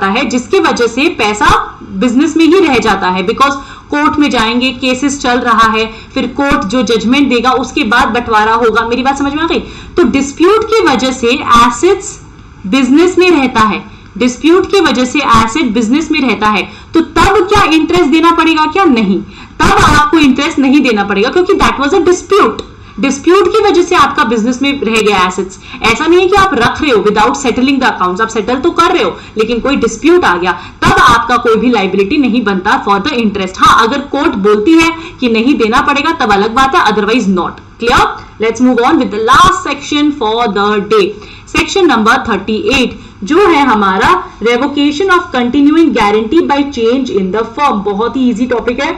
है जिसकी वजह से पैसा बिजनेस में ही रह जाता है, बिकॉज कोर्ट में जाएंगे, केसेस चल रहा है, फिर कोर्ट जो जजमेंट देगा उसके बाद बंटवारा होगा। मेरी बात समझ में आ गई? तो डिस्प्यूट की वजह से एसेट्स बिजनेस में रहता है, डिस्प्यूट की वजह से एसेट बिजनेस में रहता है, तो तब क्या इंटरेस्ट देना पड़ेगा? क्या नहीं, तब आपको इंटरेस्ट नहीं देना पड़ेगा, क्योंकि that was a dispute. Dispute की वजह से आपका बिजनेस में रह गया एसेट्स। ऐसा नहीं है कि आप रख रहे हो विदाउट सेटलिंग द अकाउंट्स, आप सेटल तो कर रहे हो, लेकिन कोई डिस्प्यूट आ गया, तब आपका कोई भी लायबिलिटी नहीं बनता फॉर द इंटरेस्ट। हाँ, अगर कोर्ट बोलती है कि नहीं देना पड़ेगा तब अलग बात है, otherwise not. Clear? Let's move on with the last section for the day. Section number 38 जो है हमारा revocation of continuing guarantee by change in the firm. बहुत ही इजी टॉपिक है।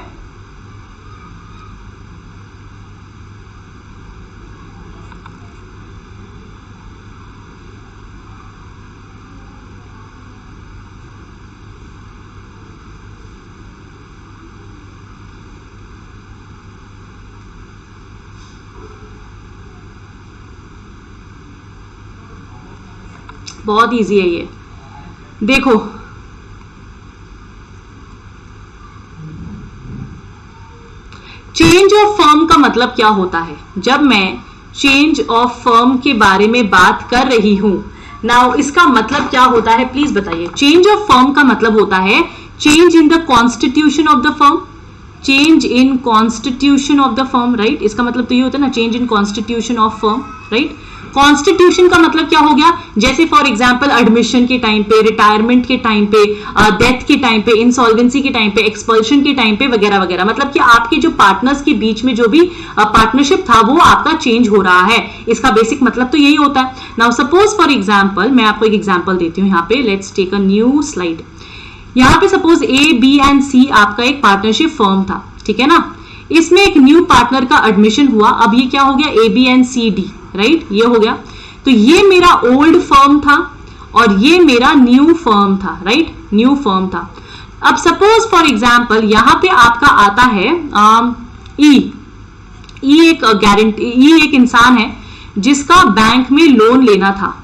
बहुत इजी है ये। देखो, चेंज ऑफ फर्म का मतलब क्या होता है? जब मैं चेंज ऑफ फर्म के बारे में बात कर रही हूं, नाउ इसका मतलब क्या होता है प्लीज बताइए। चेंज ऑफ फर्म का मतलब होता है change in the constitution of the firm, change in constitution of the firm, right? इसका मतलब तो ये होता है ना, change in constitution of firm, right? Constitution का मतलब क्या हो गया? जैसे फॉर एग्जांपल एडमिशन के टाइम पे, रिटायरमेंट के टाइम पे, डेथ के टाइम पे, इंसॉल्वेंसी के टाइम पे, एक्सपल्शन के टाइम पे वगैरह वगैरह। मतलब कि आपके जो पार्टनर्स के बीच में जो भी पार्टनरशिप था वो आपका चेंज हो रहा है। इसका बेसिक मतलब तो यही होता है। नाउ सपोज फॉर एग्जांपल, मैं आपको एक एग्जांपल देती हूँ यहाँ पे। Let's take a new slide. यहाँ पे suppose A, B and C आपका एक पार्टनरशिप फर्म था, ठीक है ना? इसमें एक न्यू पार्टनर का एडमिशन हुआ। अब ये क्या हो गया? A, B and C, D, right? ये हो गया। तो ये मेरा ओल्ड फर्म था और ये मेरा न्यू फर्म था, राइट? न्यू फर्म था। अब सपोज फॉर एग्जांपल यहां पे आपका आता है ई एक इंसान है जिसका बैंक में लोन लेना था।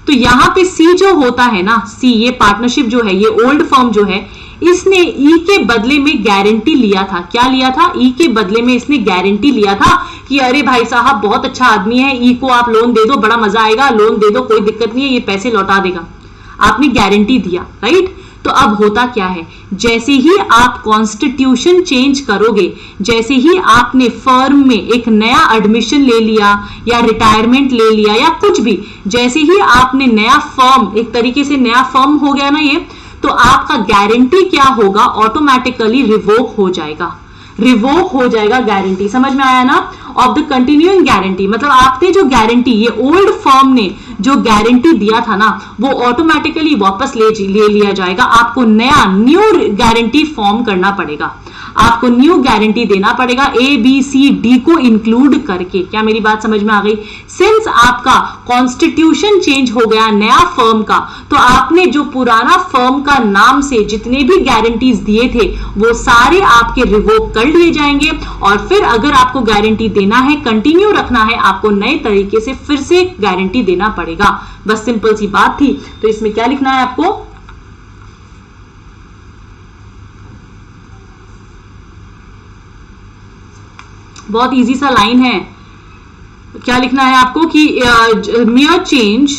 तो यहां पे सी जो होता है ना, सी ये पार्टनरशिप जो है, ये ओल्ड फर्म जो है, इसने ई के बदले में गारंटी लिया था। क्या लिया था? ई के बदले में इसने गारंटी लिया था कि अरे भाई साहब बहुत अच्छा आदमी है, ई को आप लोन दे दो, बड़ा मजा आएगा, लोन दे दो, कोई दिक्कत नहीं है, ये पैसे लौटा देगा। आपने गारंटी दिया, राइट? तो अब होता क्या है? जैसे ही आप कॉन्स्टिट्यूशन चेंज करोगे, जैसे ही आपने फर्म में एक नया एडमिशन ले लिया या रिटायरमेंट ले लिया या कुछ भी, जैसे ही आपने नया फर्म, एक तरीके से नया फर्म हो गया ना ये, तो आपका गारंटी क्या होगा? ऑटोमेटिकली रिवोक हो जाएगा। रिवोक हो जाएगा गारंटी। समझ में आया ना? ऑफ द कंटिन्यूइंग गारंटी मतलब आपने जो गारंटी, ये ओल्ड फर्म ने जो गारंटी दिया था ना, वो ऑटोमेटिकली वापस ले लिया जाएगा। आपको नया न्यू गारंटी फॉर्म करना पड़ेगा। आपको न्यू गारंटी देना पड़ेगा, ए बी सी डी को इंक्लूड करके। क्या मेरी बात समझ में आ गई? सिंस आपका कॉन्स्टिट्यूशन चेंज हो गया नया फर्म का, तो आपने जो पुराना फर्म का नाम से जितने भी गारंटीज दिए थे वो सारे आपके रिवोक कर लिए जाएंगे, और फिर अगर आपको गारंटी देना है, कंटिन्यू रखना है, आपको नए तरीके से फिर से गारंटी देना पड़ेगा। बस सिंपल सी बात थी। तो इसमें क्या लिखना है आपको? बहुत इजी सा लाइन है। क्या लिखना है आपको कि mere change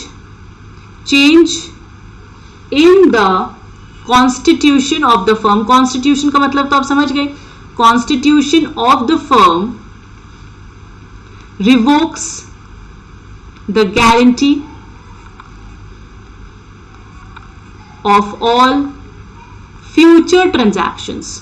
in the constitution of the firm। Constitution का मतलब तो आप समझ गए, constitution of the firm revokes the guarantee of all future transactions,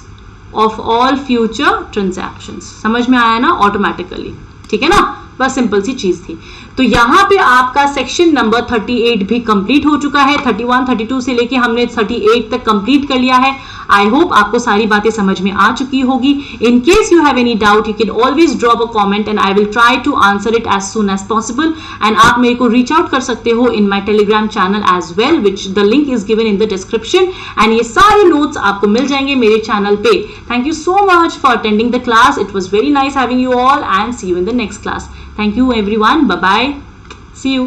of all future transactions। समझ में आया ना? ऑटोमेटिकली, ठीक है ना? बस सिंपल सी चीज थी। तो यहां पे आपका सेक्शन नंबर 38 भी कंप्लीट हो चुका है। 31, 32 से लेके हमने 38 तक कंप्लीट कर लिया है। आई होप आपको सारी बातें समझ में आ चुकी होगी। In case you have any doubt, you can always drop a comment and I will try to answer it as soon as possible. And आप मेरे को रीच आउट कर सकते हो in my Telegram channel as well, which the link is given in the description. And ये सारे notes आपको मिल जाएंगे मेरे चैनल पे। Thank you so much for attending the class. It was very nice having you all, and see you in the next class. Thank you everyone. Bye bye. See you.